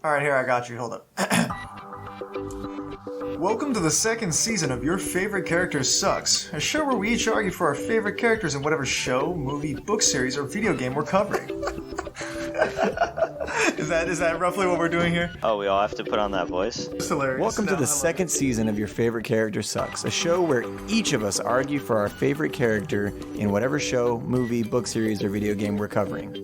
Alright, here, I got you. Hold up. Welcome to the second season of Your Favorite Character Sucks, a show where we each argue for our favorite characters in whatever show, movie, book series, or video game we're covering. Is that roughly what we're doing here? Oh, we all have to put on that voice? It's hilarious. Welcome to the second season of Your Favorite Character Sucks, a show where each of us argue for our favorite character in whatever show, movie, book series, or video game we're covering.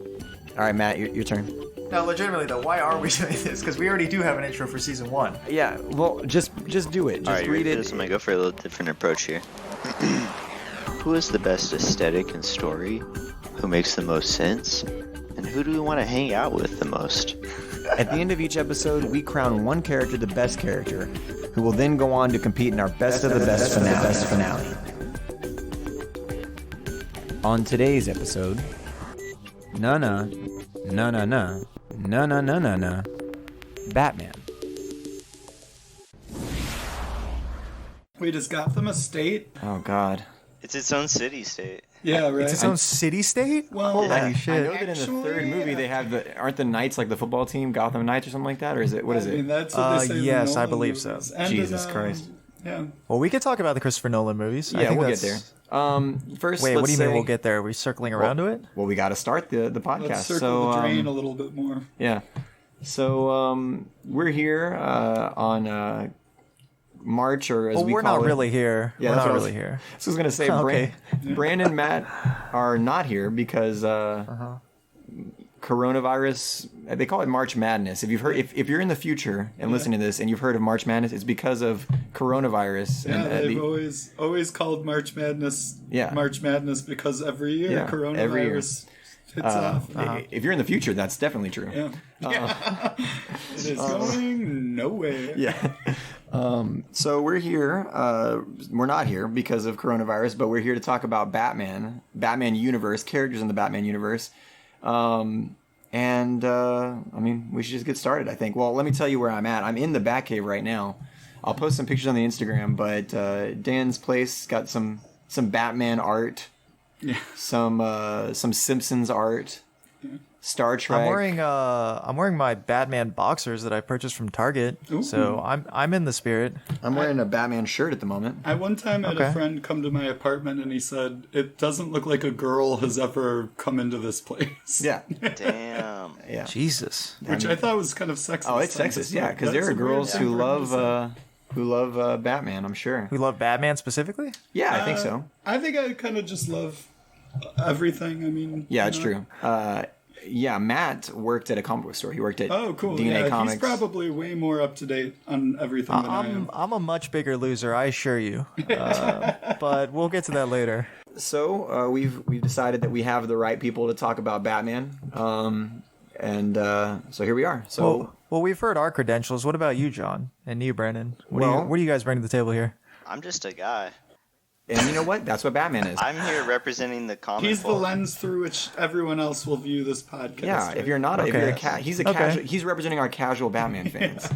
All right, Matt, your turn. Now, legitimately though, why are we doing this? Because we already do have an intro for season 1. Yeah, well, just do it. Just read it. I'm gonna go for a little different approach here. Who is the best aesthetic and story? Who makes the most sense? And who do we want to hang out with the most? At the end of each episode, we crown one character the best character, who will then go on to compete in our best of the best finale. On today's episode, Batman. Wait, is Gotham a state? Oh God. It's its own city-state. Yeah, right. It's its own city-state? Well, Holy yeah. shit. I know that in the third movie they have aren't the Knights like the football team, Gotham Knights or something like that, or is it what is I mean, it? that's what they say. Yes, I Nolan believe movies. so. And Jesus in, Christ. Yeah. Well, we could talk about the Christopher Nolan movies. I Yeah, think we'll get that's- there. First, Wait, let's what do you say, mean we'll get there? Are we circling around to it? Well, we got to start the podcast. Let's circle so the drain a little bit more. yeah, so we're here on March, or as we we're call not it. really here. Yeah, We're that's not what I was- really here. So I was gonna say, Okay. Bran and Matt are not here because coronavirus. They call it March Madness. If you've heard, if you're in the future and listening to this, and you've heard of March Madness, it's because of coronavirus. Yeah, and, they've always called March Madness March Madness because every year coronavirus every year. hits off. If you're in the future, that's definitely true. Yeah. It is going nowhere. Yeah. So we're here. We're not here because of coronavirus, but we're here to talk about Batman universe, characters in the Batman universe. I mean, we should just get started, I think. Well, let me tell you where I'm at. I'm in the Batcave right now. I'll post some pictures on the Instagram, but Dan's place got some Batman art, some Simpsons art, Star Trek. I'm wearing my Batman boxers that I purchased from Target. Ooh. So I'm in the spirit. I'm wearing a Batman shirt at the moment. I one time had a friend come to my apartment and he said, "It doesn't look like a girl has ever come into this place." Yeah. Damn. Yeah. Jesus. Which I thought was kind of sexist. Oh, it's sexist, yeah, because there are girls who love Batman, I'm sure. We love Batman specifically? Yeah, I think so. I think I kind of just love everything. I mean, Yeah, it's true. Yeah, Matt worked at a comic book store. He worked at Oh, cool. DNA Comics. He's probably way more up to date on everything than I am. I'm a much bigger loser, I assure you. But we'll get to that later. So we've decided that we have the right people to talk about Batman, so here we are. So Well, we've heard our credentials. What about you, John? And you, Brandon? What do you guys bring to the table here? I'm just a guy. and you know what? That's what Batman is. I'm here representing the comic He's the book. lens through which everyone else will view this podcast. Yeah, right? if you're not, if Okay. you're he's a Okay. casual. He's representing our casual Batman fans.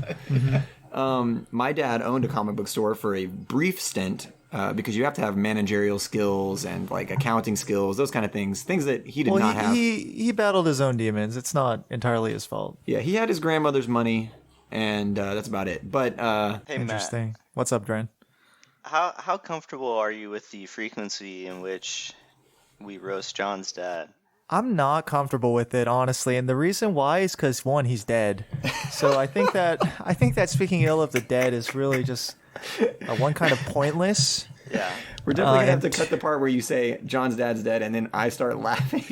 My dad owned a comic book store for a brief stint because you have to have managerial skills and like accounting skills, those kind of things that he did not have. He battled his own demons. It's not entirely his fault. Yeah, he had his grandmother's money, and that's about it. But Hey, Matt, Interesting. What's up, Dren? how comfortable are you with the frequency in which we roast John's dad? I'm not comfortable with it, honestly, and the reason why is because one, he's dead. So I think that speaking ill of the dead is really just one kind of pointless. Yeah. we're definitely gonna have to and- cut the part where you say John's dad's dead, and then I start laughing.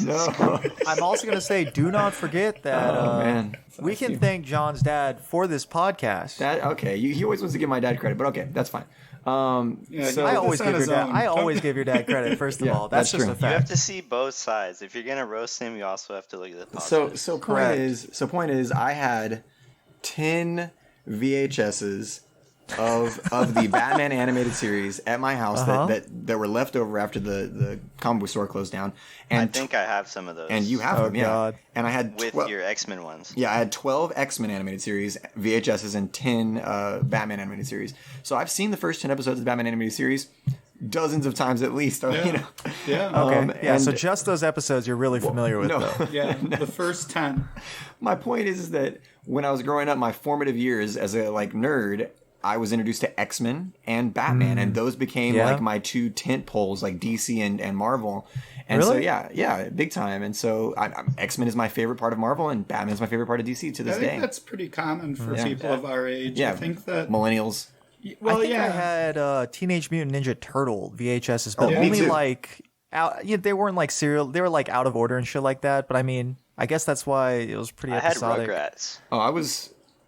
No. I'm also going to say, do not forget that Man. we can thank John's dad for this podcast. Okay. He always wants to give my dad credit, but okay, that's fine. Yeah, So- he I did always this on give your his dad. own. I always give your dad credit. First of Yeah, all, that's that's just true. a You have fact. to see both sides. If you're gonna roast him, you also have to look at the positive. So Correct. point is, I had 10 VHSs of the Batman animated series at my house that were left over after the comic book store closed down. And I think I have some of those. and you have Oh, them, yeah. God. And I had with 12, your X-Men ones. yeah, I had 12 X-Men animated series VHSs and 10 Batman animated series. So I've seen the first 10 episodes of the Batman animated series dozens of times at least. You know. Yeah. Okay. Yeah. So and- just those episodes you're really familiar with, No. though. Yeah. The first 10. My point is that when I was growing up, my formative years as a like nerd, I was introduced to X-Men and Batman, and those became like my two tent poles, like DC and Marvel. And so yeah, big time. And so X-Men is my favorite part of Marvel, and Batman is my favorite part of DC to this day. I think that's pretty common for people of our age. Yeah, I think that millennials. Well, I think yeah. I had Teenage Mutant Ninja Turtle VHSs, but me only too. like out. Yeah, they weren't like serial. They were like out of order and shit like that. But I mean, I guess that's why it was pretty I had episodic. Rugrats. Oh,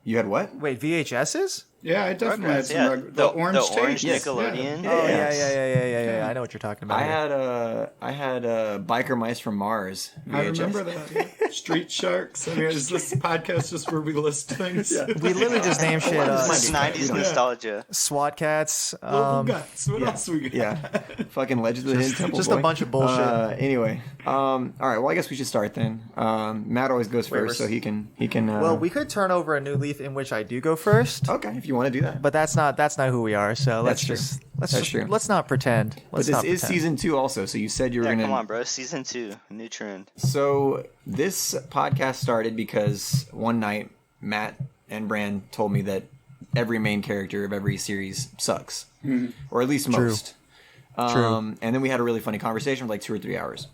you had what? Wait, VHSs? Yeah, I definitely had Rugrats, some yeah. the orange tape. Nickelodeon. Oh Yes. yeah. I know what you're talking about. I had Biker Mice from Mars. I VHS. remember that. Yeah. Street Sharks. I mean, is this podcast just where we list things? We literally just named shit. It's 90s nostalgia. SWAT cats. Local guts. What else we got? Yeah, fucking Legends of the Hidden Temple. just boy. a bunch of bullshit. Anyway, all right. Well, I guess we should start then. Matt always goes first, so he can. Well, we could turn over a new leaf in which I do go first. Okay, if you want to do that. But that's not who we are. So That's true. That's true. let's not pretend. But Let's this not is pretend. season 2 also, so you said you were Yeah, gonna. come on, bro. Season 2. New trend. So this podcast started because one night Matt and Bran told me that every main character of every series sucks, or at least most. True. And then we had a really funny conversation for like 2 or 3 hours.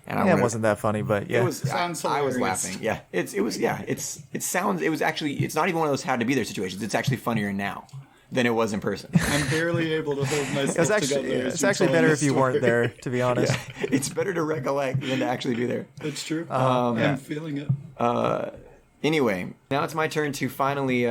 And Yeah, it wasn't that funny, but yeah. It was. Sounds I was hilarious. laughing. Yeah, it was. Yeah, it sounds. It was actually. It's not even one of those had to be there situations. It's actually funnier now than it was in person. I'm barely able to hold myself It was actually together. it's actually better if you weren't there, to be honest. Yeah, it's better to recollect than to actually be there. It's true. I'm feeling it. Anyway, now it's my turn to finally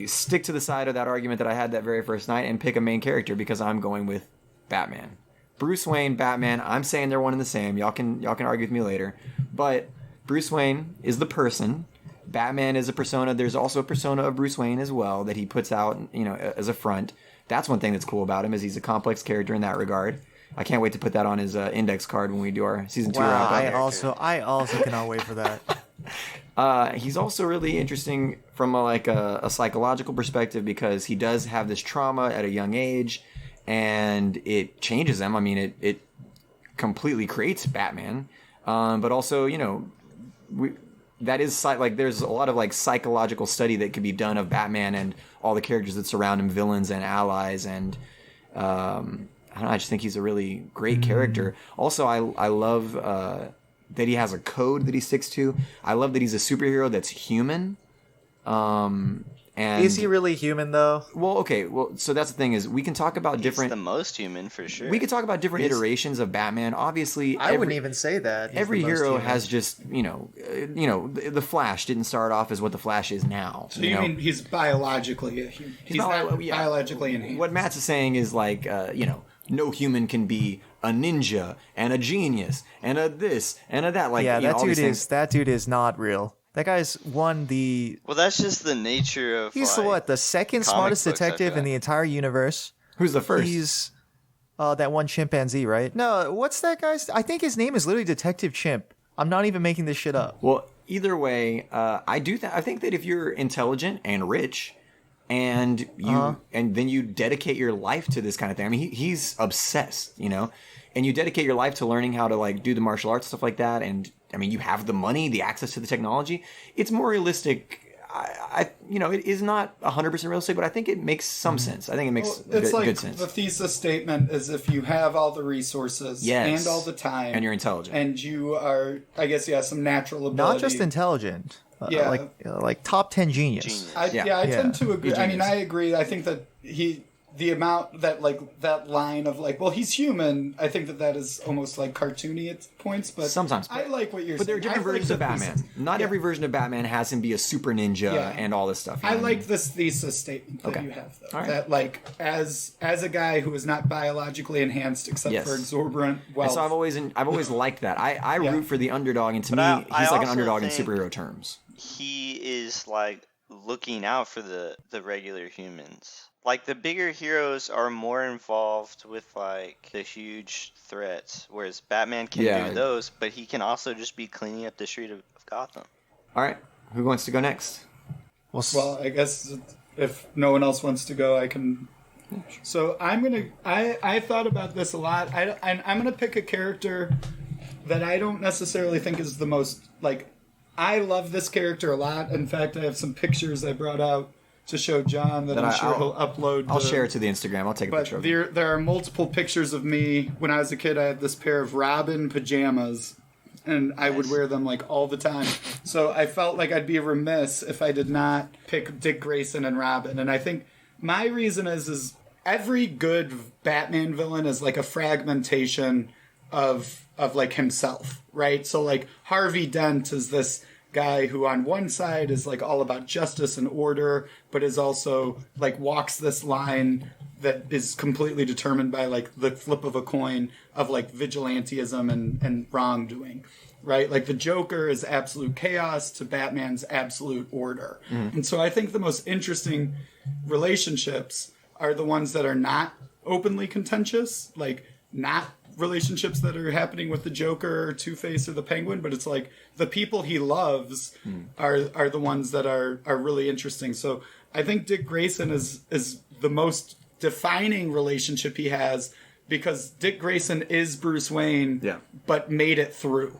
stick to the side of that argument that I had that very first night and pick a main character because I'm going with Batman. Bruce Wayne, Batman, I'm saying they're one and the same. Y'all can argue with me later. But Bruce Wayne is the person. Batman is a persona. There's also a persona of Bruce Wayne as well that he puts out, as a front. That's one thing that's cool about him is he's a complex character in that regard. I can't wait to put that on his index card when we do our season 2 Wow, wrap-up. I also cannot wait for that. He's also really interesting from a psychological perspective because he does have this trauma at a young age, and it changes him. I mean, it completely creates Batman, but also that is there's a lot of psychological study that could be done of Batman and all the characters that surround him, villains and allies, and I don't know. I just think he's a really great character. Also, I love that he has a code that he sticks to. I love that he's a superhero that's human. And Is he really human though? Well, okay. Well, so that's the thing is we can talk about He's different. the most human for sure. We could talk about different iterations of Batman. Obviously, I wouldn't even say that. He's every the most hero human. has just the Flash didn't start off as what the Flash is now. So you mean he's biologically a human? He's not biologically enhanced. What Matt's saying is no human can be a ninja and a genius and a this and a that. That dude is not real. That guy's won the. Well, that's just the nature of. He's the second comic smartest books, detective okay. in the entire universe. Who's the first? He's that one chimpanzee, right? No, what's that guy's? I think his name is literally Detective Chimp. I'm not even making this shit up. Well, either way, I think that if you're intelligent and rich, and you and then you dedicate your life to this kind of thing. I mean, he's obsessed, and you dedicate your life to learning how to do the martial arts stuff like that. And I mean, you have the money, the access to the technology. It's more realistic. It is not 100% realistic, but I think it makes some sense. I think it makes good sense. The thesis statement is if you have all the resources and all the time, and you're intelligent, and you are, I guess, some natural ability. Not just intelligent. Yeah. Like top 10 genius. I tend to agree. I mean, I agree. I think that the amount that that line of he's human. I think that is almost cartoony at points, but sometimes. I like what you're saying. But there are different versions of Batman. Not every version of Batman has him be a super ninja and all this stuff. I like this thesis statement that you have, though. Right. That as a guy who is not biologically enhanced except for exorbitant wealth. And so I've always liked that. I root for the underdog, and to me, he's like an underdog in superhero terms. He is looking out for the regular humans. The bigger heroes are more involved with the huge threats, whereas Batman can do those, but he can also just be cleaning up the street of Gotham. All right, who wants to go next? Well, I guess if no one else wants to go, I can. So I thought about this a lot. I'm gonna pick a character that I don't necessarily think is the most I love this character a lot. In fact, I have some pictures I brought out to show John that I'm sure he'll upload. I'll share it to the Instagram. I'll take a picture of it. There are multiple pictures of me. When I was a kid, I had this pair of Robin pajamas, and I would wear them like all the time. So I felt like I'd be remiss if I did not pick Dick Grayson and Robin. And I think my reason is every good Batman villain is like a fragmentation of like himself, right? So like Harvey Dent is this guy who on one side is like all about justice and order, but is also like walks this line that is completely determined by like the flip of a coin of like vigilantism and wrongdoing, right? Like the Joker is absolute chaos to Batman's absolute order. And so I think the most interesting relationships are the ones that are not openly contentious, like not relationships that are happening with the Joker or Two-Face or the Penguin, but it's like the people he loves are the ones that are really interesting. So I think Dick Grayson is the most defining relationship he has, because Dick Grayson is Bruce Wayne, but made it through,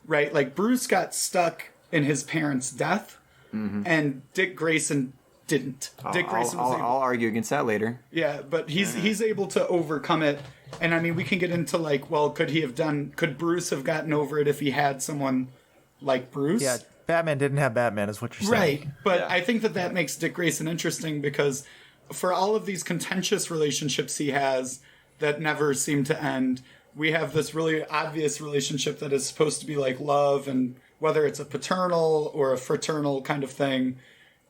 right? Like Bruce got stuck in his parents' death, and Dick Grayson didn't. Dick Grayson was able, I'll argue against that later. Yeah, but he's able to overcome it. And I mean, we can get into like, well, could Bruce have gotten over it if he had someone like Bruce? Yeah, Batman didn't have Batman, is what you're saying. Right. But I think that makes Dick Grayson interesting, because for all of these contentious relationships he has that never seem to end, we have this really obvious relationship that is supposed to be like love, and whether it's a paternal or a fraternal kind of thing,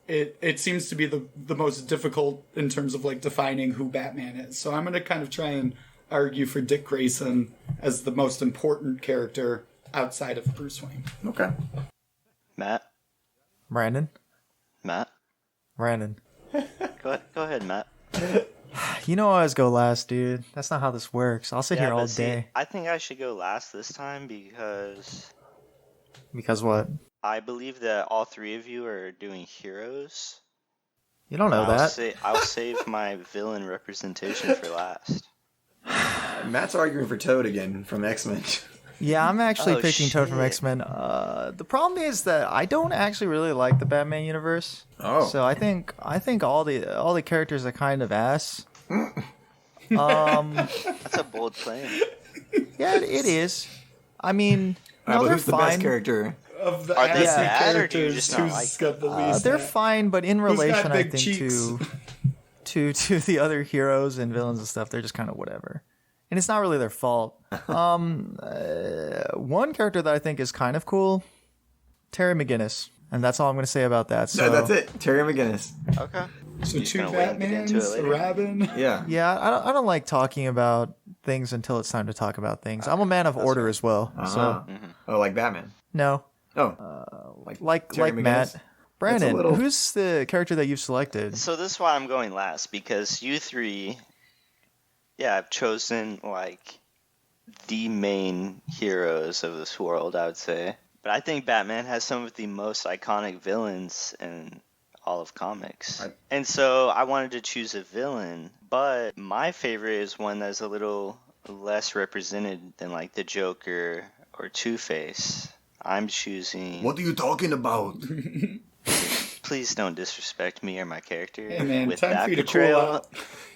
it seems to be the most difficult in terms of like defining who Batman is. So I'm going to kind of try and argue for Dick Grayson as the most important character outside of Bruce Wayne. Okay. Matt? Brandon? Matt? Brandon. Go ahead, Matt. You know I always go last, dude. That's not how this works. I'll sit here all but see, day. I think I should go last this time because... Because what? I believe that all three of you are doing heroes. You don't know that. I'll save my villain representation for last. Matt's arguing for Toad again from X-Men. Yeah, I'm actually picking Toad from shit. X-Men. The problem is that I don't actually really like the Batman universe. Oh. So I think all the characters are kind of ass. That's a bold claim. Yeah, it is. I mean, no, but they're who's the fine. best character? Of the Are they assy bad, or do you characters, just not like who's got the least? They're fine, but in Who's got relation, I big think cheeks? to the other heroes and villains and stuff, they're just kind of whatever. And it's not really their fault. One character that I think is kind of cool, Terry McGinnis, and that's all I'm going to say about that. So No, that's it. Terry McGinnis. Okay. So You're just two gonna wait and get into it Batmans, a later? Robin. Yeah. Yeah, I don't like talking about things until it's time to talk about things. I'm a man of order as well. So Oh, like Batman. no, Oh. like Terry Matt. McGinnis? Brandon, little- who's the character that you've selected? So this is why I'm going last, because you three, have chosen like the main heroes of this world, I would say. But I think Batman has some of the most iconic villains in all of comics. And so I wanted to choose a villain, but my favorite is one that's a little less represented than like the Joker or Two-Face. I'm choosing... What are you talking about? Please don't disrespect me or my character. Hey man, with time that for you to portrayal. cool out.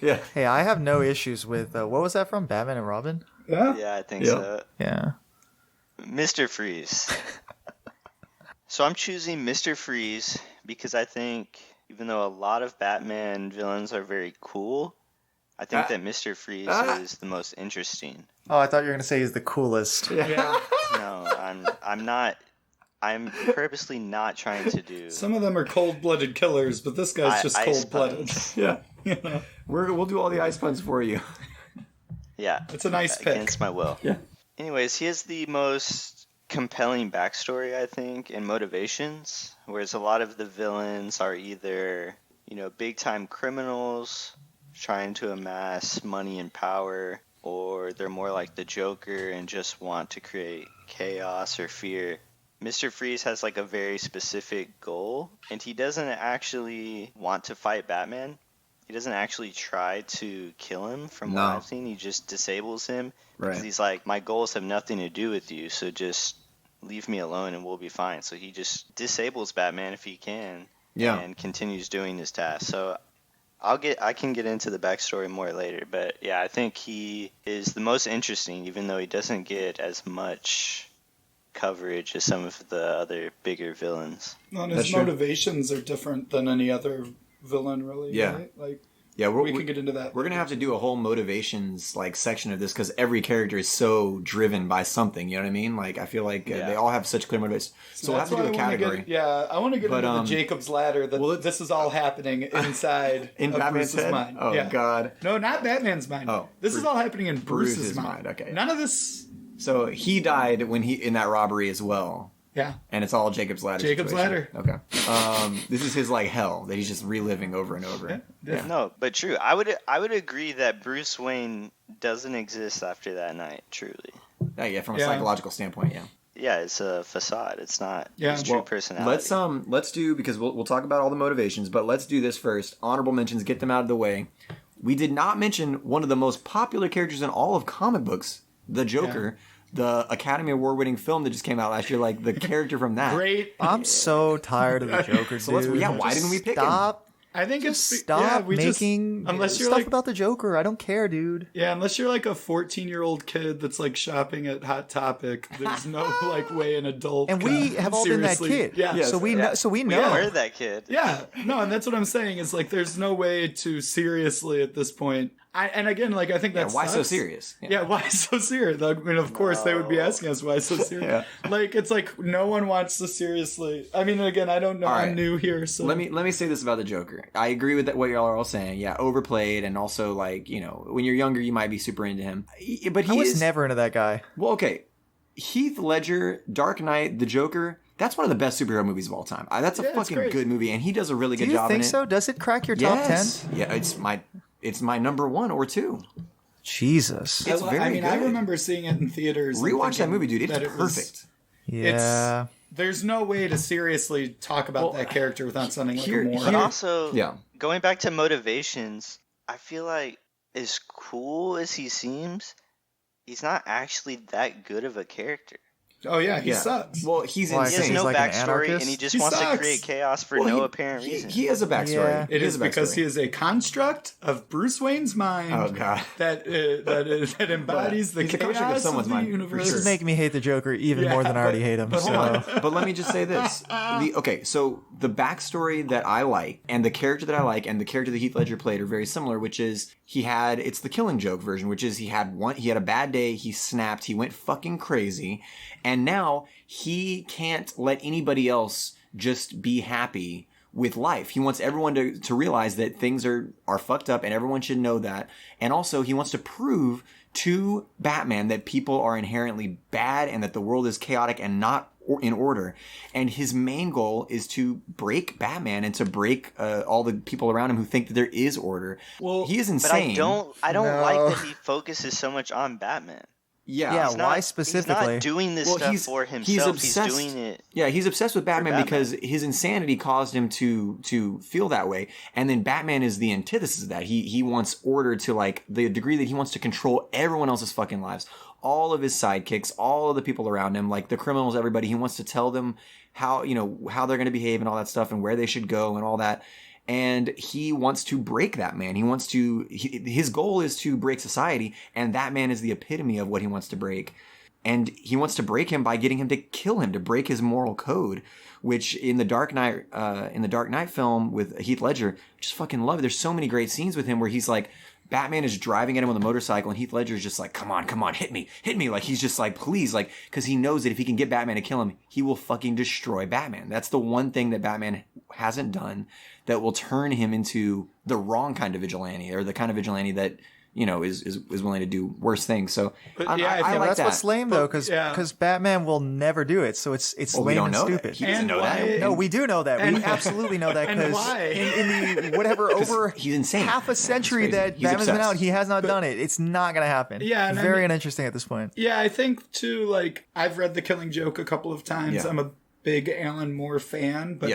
Yeah. Hey, I have no issues with what was that from? Batman and Robin? Yeah. Yeah, I think Yeah. so. Yeah. Mr. Freeze. So I'm choosing Mr. Freeze because I think, even though a lot of Batman villains are very cool, I think that Mr. Freeze is the most interesting. Oh, I thought you were gonna say he's the coolest. Yeah. No, I'm not. I'm purposely not trying to do. Some of them are cold-blooded killers, but this guy's just ice cold-blooded. puns. Yeah. You know? We'll do all the ice puns for you. Yeah, It's a nice pick. against my will. Yeah. Anyways, he has the most compelling backstory, I think, and motivations, whereas a lot of the villains are either, big-time criminals trying to amass money and power, or they're more like the Joker and just want to create chaos or fear. Mr. Freeze has like a very specific goal, and he doesn't actually want to fight Batman. He doesn't actually try to kill him from what I've seen. He just disables him because he's like, my goals have nothing to do with you, so just leave me alone and we'll be fine. So he just disables Batman if he can, and continues doing his task. So I can get into the backstory more later, but yeah, I think he is the most interesting, even though he doesn't get as much coverage as some of the other bigger villains. Well, and his motivations are different than any other villain, really. Yeah. Right? Like, yeah, we can get into that. We're gonna have to do a whole motivations like section of this because every character is so driven by something. You know what I mean? Like I feel like they all have such clear motivations. So we'll have to do a category. I want to get into the Jacob's Ladder. This is all happening inside in of Batman's Bruce's head? mind. Oh God! No, not Batman's mind. Oh, this is all happening in Bruce's mind. Okay. None of this. So he died when in that robbery as well. Yeah. And it's all Jacob's Ladder. Jacob's situation. Ladder. Okay. This is his like hell that he's just reliving over and over. Yeah. No, but true. I would agree that Bruce Wayne doesn't exist after that night. Truly. Yeah, from a psychological standpoint, yeah. Yeah, it's a facade. It's not his true personality. Let's do because we'll talk about all the motivations, but let's do this first. Honorable mentions, get them out of the way. We did not mention one of the most popular characters in all of comic books, the Joker. Yeah. The Academy Award-winning film that just came out last year, like the character from that. Great. I'm so tired of the Joker, dude. Why didn't we pick him? I think stop making unless you're stuff about the Joker. I don't care, dude. Yeah, unless you're like a 14-year-old kid that's like shopping at Hot Topic. There's no like way an adult. And we have all been that kid. Yeah. Yes. So we know. So we know. We're that kid. Yeah. No, and that's what I'm saying is like there's no way to seriously at this point. And again, like I think that's why so serious? Yeah, why so serious? I mean, of course they would be asking us why so serious. Like it's like no one wants to seriously. I mean, again, I don't know. I'm new here, so let me say this about the Joker. I agree with what y'all are all saying. Yeah, overplayed, and also like when you're younger, you might be super into him. But I was never into that guy. Well, okay, Heath Ledger, Dark Knight, the Joker. That's one of the best superhero movies of all time. That's a fucking good movie, and he does a really good job in it. Do you think so? Does it crack your top 10? Yeah, it's my number 1 or 2. Jesus. It's very good. I remember seeing it in theaters. Rewatch that movie, dude. It's perfect. Yeah. There's no way to seriously talk about that character without sounding like a moron. But also, going back to motivations, I feel like as cool as he seems, he's not actually that good of a character. Oh yeah, he sucks. Well, he's insane. He has no like backstory, and he just wants to create chaos for no apparent reason. He has a backstory. Yeah. It is because he is a construct of Bruce Wayne's mind. Oh god, that embodies the chaos of the universe. This is making me hate the Joker even more than I already hate him. But let me just say this: so the backstory that I like, and the character that I like, and the character that Heath Ledger played are very similar. Which is it's the Killing Joke version, which is he had a bad day, he snapped, he went fucking crazy. And now he can't let anybody else just be happy with life. He wants everyone to realize that things are fucked up and everyone should know that. And also he wants to prove to Batman that people are inherently bad and that the world is chaotic and not in order. And his main goal is to break Batman and to break all the people around him who think that there is order. Well, he is insane. But I don't like that he focuses so much on Batman. Yeah, why specifically? He's not doing this stuff for himself. He's doing it. Yeah, he's obsessed with Batman because his insanity caused him to feel that way. And then Batman is the antithesis of that. He wants order to like the degree that he wants to control everyone else's fucking lives. All of his sidekicks, all of the people around him, like the criminals, everybody. He wants to tell them how they're going to behave and all that stuff and where they should go and all that. And he wants to break that man. His goal is to break society, and that man is the epitome of what he wants to break. And he wants to break him by getting him to kill him, to break his moral code, which in the Dark Knight film with Heath Ledger, I just fucking love it. There's so many great scenes with him where he's like, Batman is driving at him on the motorcycle, and Heath Ledger is just like, come on, hit me. Like, he's just like, please, like, because he knows that if he can get Batman to kill him, he will fucking destroy Batman. That's the one thing that Batman hasn't done that will turn him into the wrong kind of vigilante, or the kind of vigilante that, is willing to do worse things. So I like that's what's lame though, because Batman will never do it. So it's lame and stupid. He doesn't know that. No, we do know that. We absolutely know that because in the whatever over he's insane. Half a century that Batman's been out, he has not done it. It's not going to happen. Yeah, very uninteresting at this point. Yeah, I think too. Like I've read The Killing Joke a couple of times. Yeah. I'm a big Alan Moore fan, but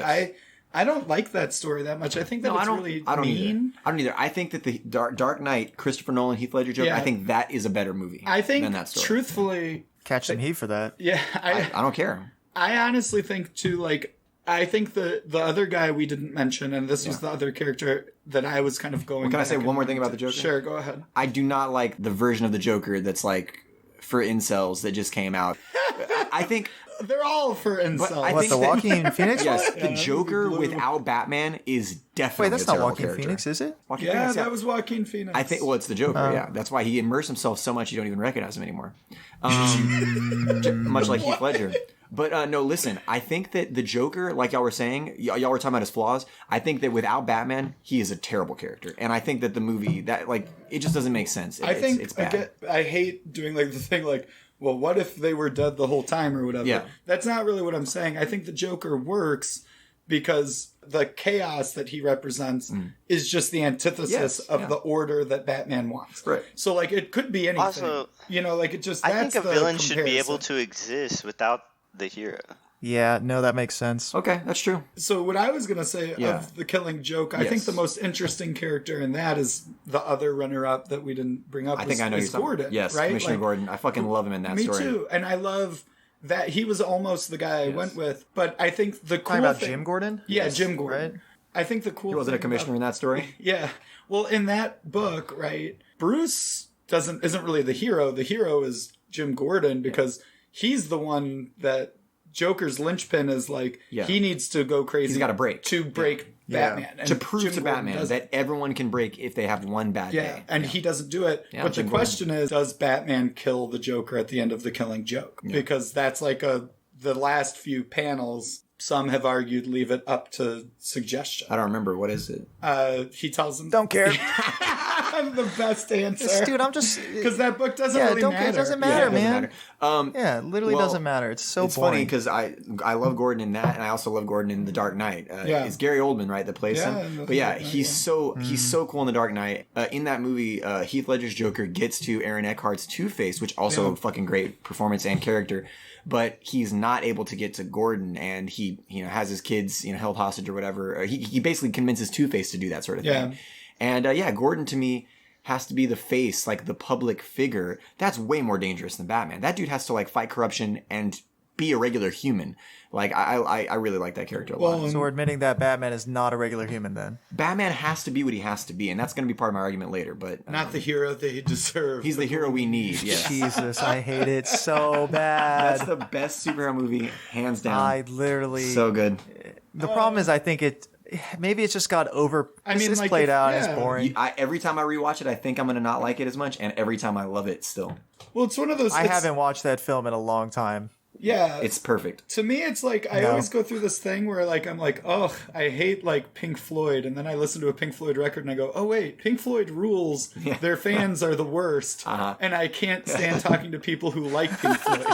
I don't like that story that much. I think that it's really mean. I don't either. I think that the Dark Knight, Christopher Nolan, Heath Ledger joke, I think that is a better movie. I think, than that story. Truthfully, catch some heat for that. Yeah, I don't care. I honestly think too, like, I think the other guy we didn't mention, and this was the other character that I was kind of going. Can I say one more thing about the Joker? Sure, go ahead. I do not like the version of the Joker that's like for incels that just came out. I think they're all for incels. I What, think the that- Joaquin Phoenix yes, one? the Joker without Batman is definitely Wait, that's a not terrible Joaquin character. Phoenix, is it? Joaquin Yeah, Phoenix, that was Joaquin Phoenix. I think. Well, it's the Joker. Yeah, that's why he immersed himself so much you don't even recognize him anymore. Much like Heath Ledger. But no, listen. I think that the Joker, like y'all were saying, y'all were talking about his flaws. I think that without Batman, he is a terrible character, and I think that the movie that like it just doesn't make sense. I think it's bad. I hate doing like the thing like, well, what if they were dead the whole time or whatever? Yeah. That's not really what I'm saying. I think the Joker works because the chaos that he represents is just the antithesis Yes, of yeah. the order that Batman wants. Right. So like it could be anything. Also, like it just. I that's think a the villain should be comparison. able to exist without the hero. Yeah, no, that makes sense. Okay, that's true. So what I was gonna say Yeah. of the Killing Joke, I Yes. think the most interesting character in that is the other runner-up that we didn't bring up. I think I know is you're talking. Gordon. Yes, right? Commissioner Like, Gordon. I fucking love him in that Me story. too, and I love that he was almost the guy I went with. But I think the cool Talking about thing, Jim Gordon? Yeah, Jim Gordon. Right? I think the cool. He wasn't a thing commissioner in that story. Yeah. Well, in that book, right, Bruce isn't really the hero. The hero is Jim Gordon because he's the one that Joker's linchpin is like. Yeah. He needs to go crazy. He's gotta break. to break Batman and To prove Jim to Gordon Batman doesn't. that everyone can break if they have one bad Yeah, day. and he doesn't do it. Yeah, but the Jim question is, does Batman kill the Joker at the end of the Killing Joke? Because that's like the last few panels. Some have argued leave it up to suggestion. I don't remember. What is it? He tells him Don't care. the best answer. Dude, I'm just... Because that book doesn't Yeah, really don't matter. care. It doesn't Yeah, matter, it doesn't man. matter. Yeah, it literally well, doesn't matter. It's so It's boring. funny because I love Gordon in that, and I also love Gordon in The Dark Knight. Yeah. It's Gary Oldman, right, that plays Yeah, him. in But yeah, Dark Knight, he's yeah. he's so cool in The Dark Knight. In that movie, Heath Ledger's Joker gets to Aaron Eckhart's Two-Face, which also Yeah. fucking great performance and character. But he's not able to get to Gordon, and he has his kids held hostage or whatever. He basically convinces Two-Face to do that sort of Yeah. thing. And Gordon to me has to be the face, like the public figure. That's way more dangerous than Batman. That dude has to like fight corruption and be a regular human. Like I really like that character a lot. Well, So we're admitting that Batman is not a regular human then. Batman has to be what he has to be, and that's going to be part of my argument later. But not the hero they deserve. he's the hero we need. Yes. Jesus, I hate it so bad. That's the best superhero movie, hands down. I literally... So good. The problem is I think maybe it's just got over... I mean, it's like, played out and yeah. it's boring. Every time I rewatch it, I think I'm going to not like it as much, and every time I love it still. Well, it's one of those. I it's- haven't watched that film in a long time. Yeah, It's perfect. to me, it's like I No. always go through this thing where like I'm like, oh, I hate like Pink Floyd, and then I listen to a Pink Floyd record and I go, oh wait, Pink Floyd rules. Their fans are the worst, and I can't stand talking to people who like Pink Floyd.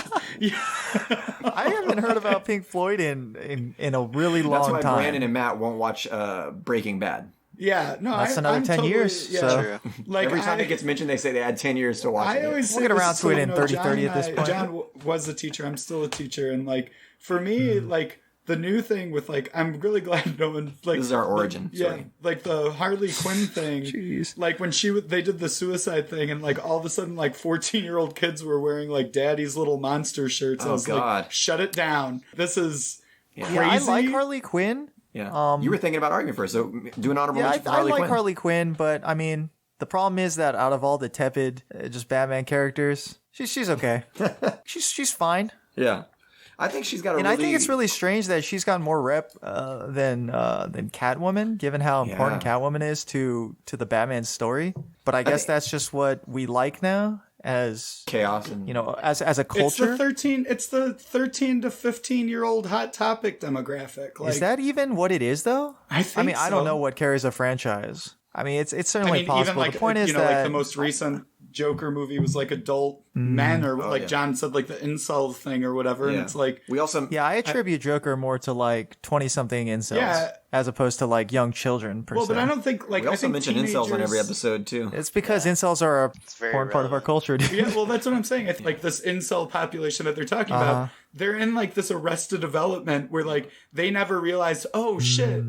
I haven't heard about Pink Floyd in a really long That's why time. Brandon and Matt won't watch Breaking Bad. Yeah, no, That's another I'm 10 totally, years, Yeah, so- True. like Every time it gets mentioned, they say they had 10 years to watch I it. always We'll say get this around is to it so, in you know, 30, John 30 at and this I- point. John was a teacher. I'm still a teacher, and like for me, like the new thing with like, I'm really glad no one like This is our origin Yeah, story. like the Harley Quinn thing. Jeez. Like when they did the suicide thing, and like all of a sudden, like 14-year-old kids were wearing like Daddy's Little Monster shirts. I Oh, was God. like, shut it down. This is crazy. Yeah, I like Harley Quinn. Yeah. You were thinking about arguing first, so do an honorable Yeah, mention for I Harley like Quinn. Harley Quinn, but I mean, the problem is that out of all the tepid, just Batman characters, she's okay. she's fine. Yeah. I think she's got a And really... I think it's really strange that she's got more rep than Catwoman, given how important Yeah. Catwoman is to the Batman story. But I guess that's just what we like now as chaos and... as a culture. It's the 13 to 15-year-old hot topic demographic. Like, Is that even what it is, though? I think mean, I don't so. know what carries a franchise. I mean, it's certainly even possible. like The point is like that the most recent Joker movie was like adult men, or like yeah. John said, like the incel thing or whatever. And Yeah. it's like, We also... yeah, I attribute Joker more to like 20-something incels, Yeah. as opposed to like young children per well, se. but I don't think like We I also think mention incels on every teenagers- episode, too. It's because incels are a very important part of our relevant. culture. Dude. Yeah, well, that's what I'm saying. I think like this incel population that they're talking about, they're in like this arrested development where like they never realized, oh shit,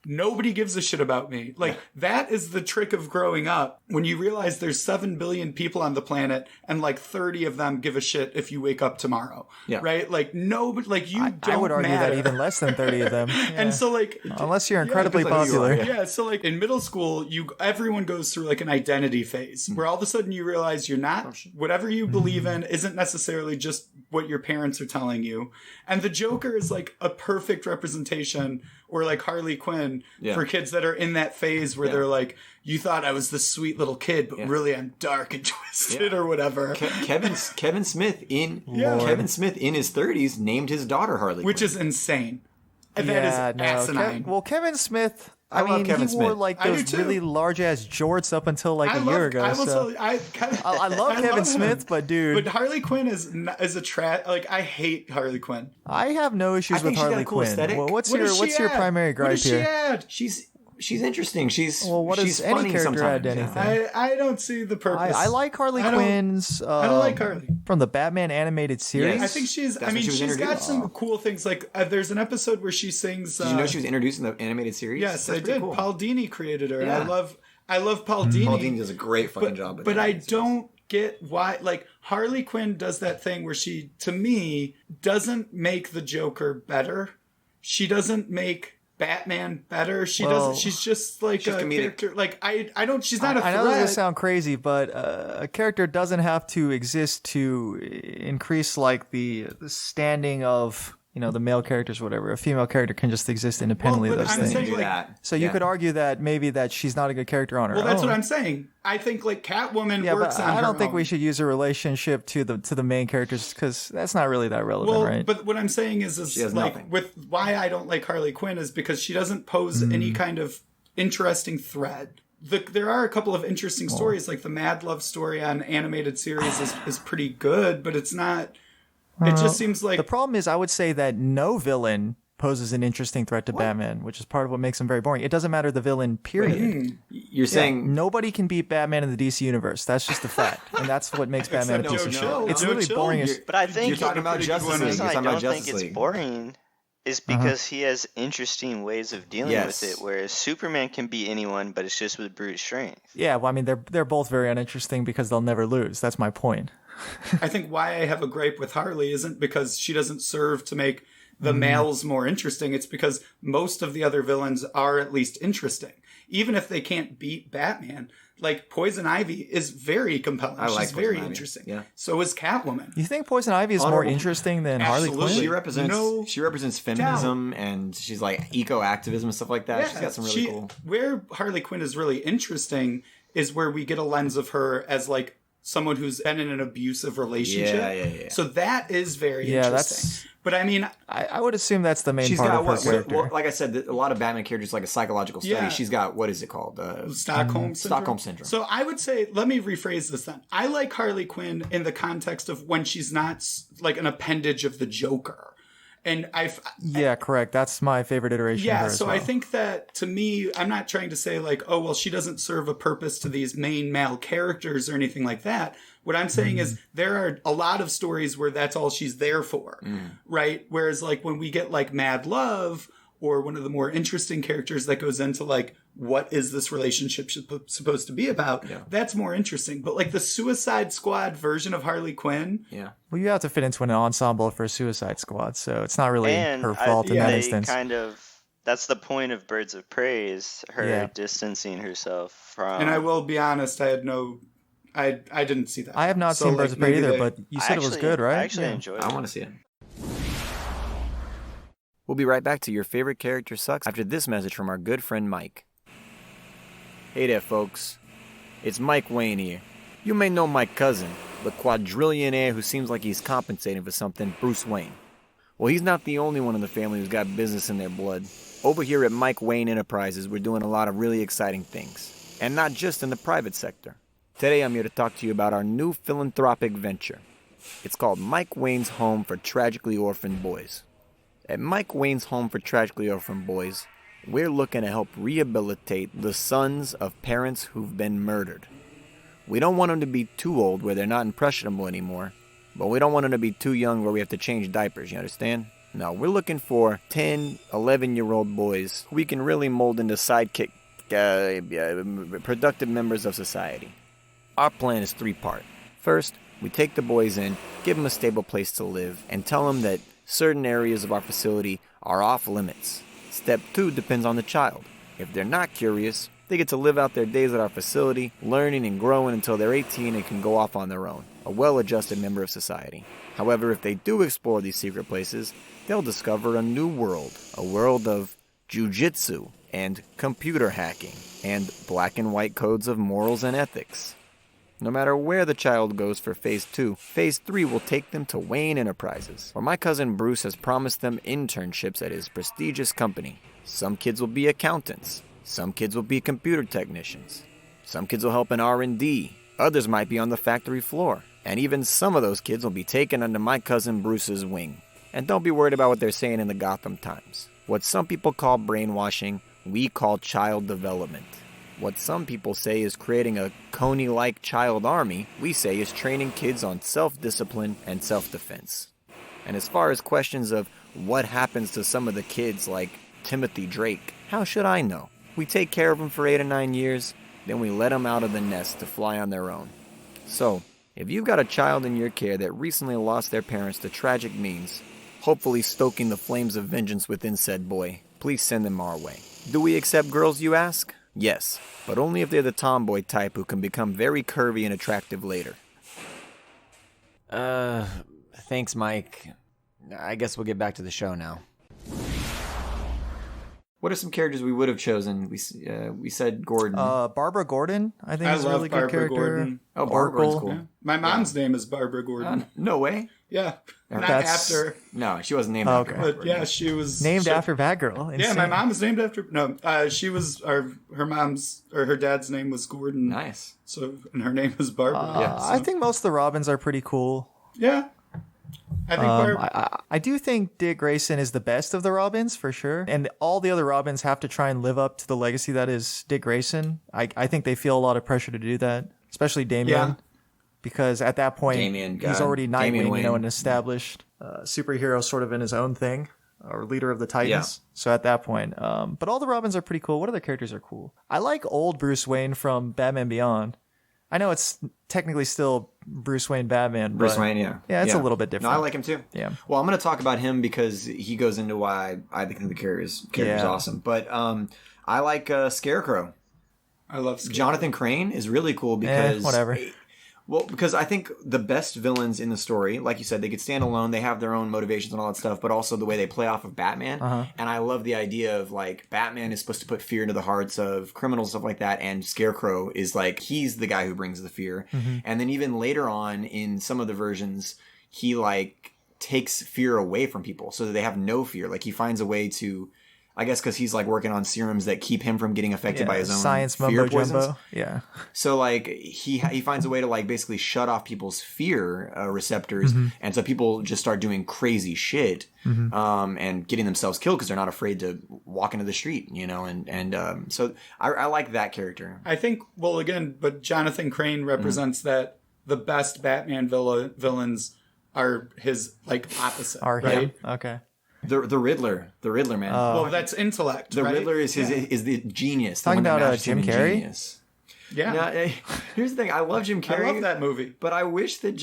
nobody gives a shit about me. Like, that is the trick of growing up. When you realize there's 7 billion people on the planet and like 30 of them give a shit if you wake up tomorrow. Yeah. Right? Like, nobody, like, you don't I would argue matter. that even less than 30 of them. Yeah. And so, like, unless you're incredibly depends on who you popular. are, yeah, so like in middle school, everyone goes through like an identity phase where all of a sudden you realize you're not whatever you believe in isn't necessarily just what your parents are telling you. And the Joker is like a perfect representation, or like Harley Quinn for kids that are in that phase where they're like, you thought I was this sweet little kid, but really I'm dark and twisted or whatever. Kevin Smith in Kevin Smith in his 30s named his daughter Harley Which Quinn. is insane. And that is asinine. Kevin Smith. I love Kevin he wore Smith. like I do those too. really large ass jorts up until like a year ago. I love Kevin Smith, but dude, But Harley Quinn is a like, I hate Harley Quinn. I have no issues with think she's got Harley a cool Quinn. aesthetic. Well, what's What does your she add? primary gripe What does she here? add? She's interesting. She's What she's does any funny character add to sometimes. anything? I don't see the purpose. I like Harley I don't- Quinn's. I don't like Harley. From the Batman animated series. Yes. I think she's. That's I when mean, she was she's got introduced. some cool things. Like there's an episode where she sings. Did you know she was introduced in the animated series? Yes, That's I pretty did. cool. Paul Dini created her. And Yeah. I love Paul Dini. Paul Dini does a great fucking job. With But the I animated series. don't get why. Like Harley Quinn does that thing where she, to me, doesn't make the Joker better. She doesn't make Batman better. She doesn't. She's just like She's a comedic. character. Like I don't. She's not a I threat. know this sounds crazy, but a character doesn't have to exist to increase like the standing of the male characters, or whatever. A female character can just exist independently Well, of but those I'm things. saying, Do like, that. So you could argue that maybe that she's not a good character on her well, own. that's what I'm saying. I think like Catwoman Yeah, works but on her I don't think own. we should use a relationship to the main characters because that's not really that relevant, Well, right? but what I'm saying is She has like nothing. with why I don't like Harley Quinn is because she doesn't pose any kind of interesting threat. There are a couple of interesting stories, like the Mad Love story on animated series is pretty good, but it's not. It just seems like The problem is, I would say that no villain poses an interesting threat to Batman, which is part of what makes him very boring. It doesn't matter the villain, period. You're saying Nobody can beat Batman in the DC universe. That's just a fact, and that's what makes Batman a Except piece of Joe shit. Chill. it's Joe literally Chill, boring as. you're- But I think you're talking about pretty good Justice one. the League. reason You're I talking about don't think Justice it's League. boring is because he has interesting ways of dealing Yes. with it. Whereas Superman can beat anyone, but it's just with brute strength. Yeah, well, I mean, they're both very uninteresting because they'll never lose. That's my point. I think why I have a gripe with Harley isn't because she doesn't serve to make the males more interesting. It's because most of the other villains are at least interesting, even if they can't beat Batman. Like Poison Ivy is very compelling. I like She's Poison very Ivy, interesting. yeah. So is Catwoman. You think Poison Ivy is more Honorable- interesting than Harley Absolutely. Quinn? She represents feminism and she's like eco-activism and stuff like that. She's got some really cool. Where Harley Quinn is really interesting is where we get a lens of her as like someone who's been in an abusive relationship. Yeah. So that is very Yeah, interesting. But I mean, I would assume that's the main She's part got of her what? character. Well, like I said, a lot of Batman characters like a psychological study. Yeah. She's got what is it called? Stockholm syndrome. Stockholm syndrome. So I would say, let me rephrase this then. I like Harley Quinn in the context of when she's not like an appendage of the Joker. And Yeah, correct. That's my favorite iteration of yeah, her as so well. I think that to me, I'm not trying to say like, oh, well, she doesn't serve a purpose to these main male characters or anything like that. What I'm saying is there are a lot of stories where that's all she's there for, right? Whereas like when we get like Mad Love or one of the more interesting characters that goes into like, what is this relationship supposed to be about? Yeah. That's more interesting. But like the Suicide Squad version of Harley Quinn, Yeah. Well, you have to fit into an ensemble for Suicide Squad, so it's not really And her fault in that they instance. kind of that's the point of Birds of Prey is her Yeah. distancing herself from. and I will be honest, I didn't see that. I have not So, seen like, Birds of Prey maybe either, they- but you said it was Actually- good, right? I actually Yeah. enjoyed I it. want to see it. We'll be right back to Your Favorite Character Sucks after this message from our good friend Mike. Hey there, folks. It's Mike Wayne here. You may know my cousin, the quadrillionaire who seems like he's compensating for something, Bruce Wayne. Well, he's not the only one in the family who's got business in their blood. Over here at Mike Wayne Enterprises, we're doing a lot of really exciting things. And not just in the private sector. Today I'm here to talk to you about our new philanthropic venture. It's called Mike Wayne's Home for Tragically Orphaned Boys. At Mike Wayne's Home for Tragically Orphaned Boys, we're looking to help rehabilitate the sons of parents who've been murdered. We don't want them to be too old where they're not impressionable anymore, but we don't want them to be too young where we have to change diapers, you understand? No, we're looking for 10, 11-year-old boys who we can really mold into sidekick, productive members of society. Our plan is 3-part. First, we take the boys in, give them a stable place to live, and tell them that certain areas of our facility are off limits. Step 2 depends on the child. If they're not curious, they get to live out their days at our facility, learning and growing until they're 18 and can go off on their own, a well-adjusted member of society. However, if they do explore these secret places, they'll discover a new world, a world of jujitsu and computer hacking and black and white codes of morals and ethics. No matter where the child goes for Phase 2, Phase 3 will take them to Wayne Enterprises, where my cousin Bruce has promised them internships at his prestigious company. Some kids will be accountants. Some kids will be computer technicians. Some kids will help in R&D. Others might be on the factory floor. And even some of those kids will be taken under my cousin Bruce's wing. And don't be worried about what they're saying in the Gotham Times. What some people call brainwashing, we call child development. What some people say is creating a Coney-like child army, we say is training kids on self-discipline and self-defense. And as far as questions of what happens to some of the kids like Timothy Drake, how should I know? We take care of them for 8 or 9 years, then we let them out of the nest to fly on their own. So, if you've got a child in your care that recently lost their parents to tragic means, hopefully stoking the flames of vengeance within said boy, please send them our way. Do we accept girls, you ask? Yes, but only if they're the tomboy type who can become very curvy and attractive later. Thanks, Mike. I guess we'll get back to the show now. What are some characters we would have chosen? We said Gordon. Barbara Gordon, I think, I is a love really good Barbara character. Gordon. Oh, Barbara Gordon's Oracle. cool. Yeah. My mom's name is Barbara Gordon. No way. Yeah, not That's- after, No, she wasn't named Oh, after okay. Barbara but Gordon. yeah, she was Named she- after Batgirl. Yeah, Insane. my mom was named after. No, she was. Her mom's or her dad's name was Gordon. Nice. So and her name is Barbara. Yeah, so, I think most of the Robins are pretty cool. Yeah, I think Barbara. I do think Dick Grayson is the best of the Robins, for sure. And all the other Robins have to try and live up to the legacy that is Dick Grayson. I think they feel a lot of pressure to do that, especially Damian. Yeah. Because at that point, Damian, he's God. already Damian Nightwing, Wayne. an established superhero sort of in his own thing, or leader of the Titans. So at that point, but all the Robins are pretty cool. What other characters are cool? I like old Bruce Wayne from Batman Beyond. I know it's technically still Bruce Wayne Batman. Bruce but Wayne, yeah. Yeah, it's a little bit different. No, I like him too. Yeah. Well, I'm going to talk about him because he goes into why I think the character's Yeah. awesome. But I like Scarecrow. I love Skip. Jonathan Crane is really cool because whatever. Well, because I think the best villains in the story, like you said, they could stand alone. They have their own motivations and all that stuff, but also the way they play off of Batman. And I love the idea of like Batman is supposed to put fear into the hearts of criminals, stuff like that. And Scarecrow is like, he's the guy who brings the fear. And then even later on in some of the versions, he like takes fear away from people so that they have no fear. Like he finds a way to, I guess because he's like working on serums that keep him from getting affected by his own science fear mumbo poisons. jumbo. Yeah. So like he finds a way to like basically shut off people's fear receptors, and so people just start doing crazy shit and getting themselves killed because they're not afraid to walk into the street, you know. And so I like that character. I think. Well, again, but Jonathan Crane represents that the best Batman villains are his like opposite, Are right? him. Okay. The Riddler, man. Well, that's intellect. The right? Riddler is is the genius. Talking the one that about, matches Jim him in Carrey? Genius. Yeah, Now, here's the thing. I love Jim Carrey. I love that movie. But I wish that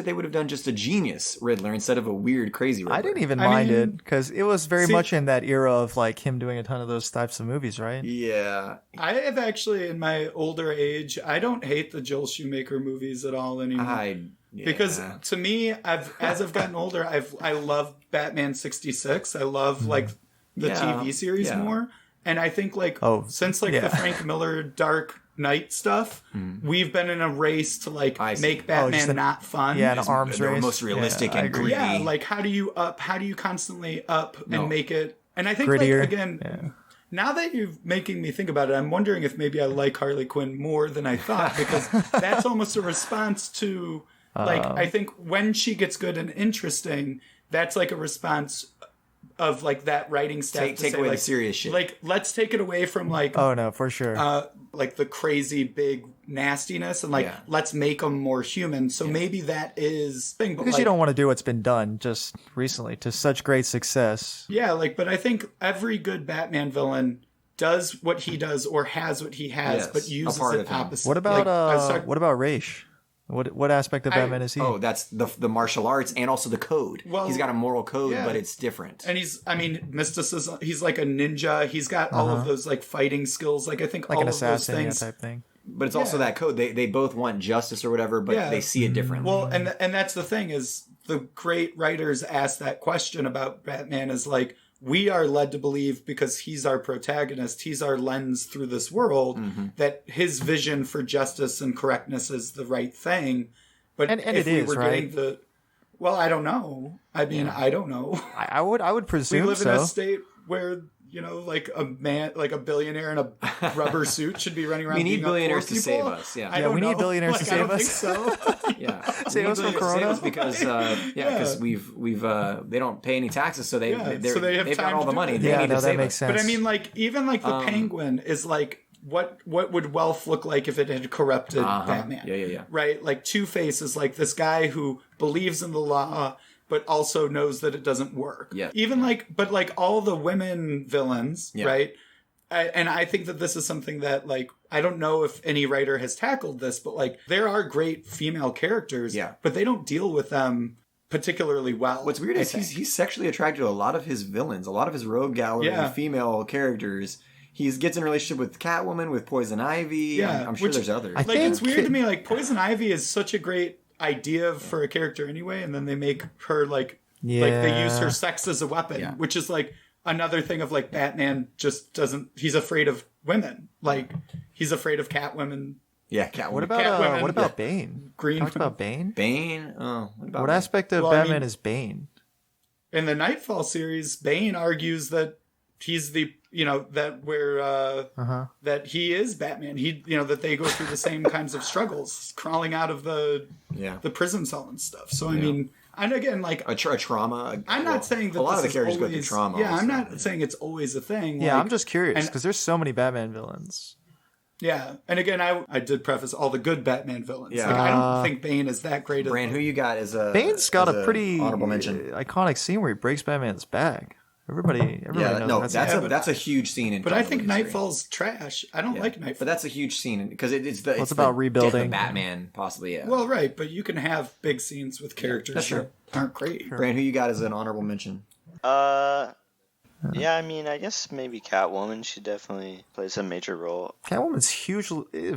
they would have done just a genius Riddler instead of a weird, crazy Riddler. I didn't even I mind mean, it because it was very see- much in that era of like him doing a ton of those types of movies, right? Yeah. I have actually, in my older age, I don't hate the Joel Schumacher movies at all anymore. Because to me, as I've gotten older, I love Batman 66. I love like the TV series more, and I think like since like the Frank Miller Dark Knight stuff, we've been in a race to like make Batman not fun. Yeah, an arms the race. most realistic I and agree. gritty. Yeah, like how do you constantly up and make it? And I think Grittier. like again. Now that you're making me think about it, I'm wondering if maybe I like Harley Quinn more than I thought, because that's almost a response to, like, I think when she gets good and interesting, that's like a response of, like, that writing staff. Take away like, the serious shit. Like, let's take it away from, like, Oh no, for sure. like the crazy big nastiness and like let's make them more human. So maybe that is thing. But Because like, you don't want to do what's been done just recently to such great success. Yeah, like, but I think every good Batman villain does what he does or has what he has, but uses it opposite. What about what about Raish? What aspect of Batman is he? Oh, that's the martial arts and also the code. Well, he's got a moral code, but it's different. And mysticism. He's like a ninja. He's got all of those like fighting skills. Like I think like all an of those assassin things. type thing. But it's also that code. They both want justice or whatever, but they see it differently. Well, and that's the thing is the great writers ask that question about Batman is like, we are led to believe because he's our protagonist, he's our lens through this world, that his vision for justice and correctness is the right thing. But and if it we is, were right? getting I don't know. I mean, I don't know. I would presume we live so. in a state where, like a man, like a billionaire in a rubber suit should be running around. We need billionaires to save us. Yeah, I don't we need know. billionaires to I save don't us. think so. Yeah, Save us from Corona? because because we've they don't pay any taxes, so they've have got all the money. it. They need to that save makes us. sense. But I mean, like even like the Penguin is like what would wealth look like if it had corrupted Batman? Yeah. Right, like Two-Face is like this guy who believes in the law but also knows that it doesn't work. Yeah. Even but all the women villains, right? And I think that this is something that, like, I don't know if any writer has tackled this, but, like, there are great female characters, but they don't deal with them particularly well. What's weird is he's sexually attracted to a lot of his villains, a lot of his rogue gallery female characters. He gets in a relationship with Catwoman, with Poison Ivy. I'm sure there's others. It's weird to me, like, Poison Ivy is such a great idea for a character anyway, and then they make her, like they use her sex as a weapon, which is, like, another thing of like Batman just doesn't. He's afraid of women. Like he's afraid of Catwomen. Yeah, Catwoman. What about Bane? Green. Talked about Bane. Bane. Oh, what aspect of Batman is Bane? In the Nightfall series, Bane argues that he's the that he is Batman. He that they go through the same kinds of struggles, crawling out of the prison cell and stuff. So I mean. And again, like a trauma. I'm not saying that a lot of the this characters is go always, through trauma. Yeah, also. I'm not saying it's always a thing. Yeah, like, I'm just curious because there's so many Batman villains. Yeah, and again, I did preface all the good Batman villains. Yeah, like, I don't think Bane is that great. Bran, who you got is a Bane's got a pretty honorable mention, iconic scene where he breaks Batman's back. Everybody knows that's a huge scene. But I think Nightfall's trash. I don't like Nightfall. But that's a huge scene because it's about rebuilding Batman, possibly. Yeah. Well, right, but you can have big scenes with characters that aren't great. Bran, who you got as an honorable mention? Yeah, I mean, I guess maybe Catwoman. She definitely plays a major role. Catwoman's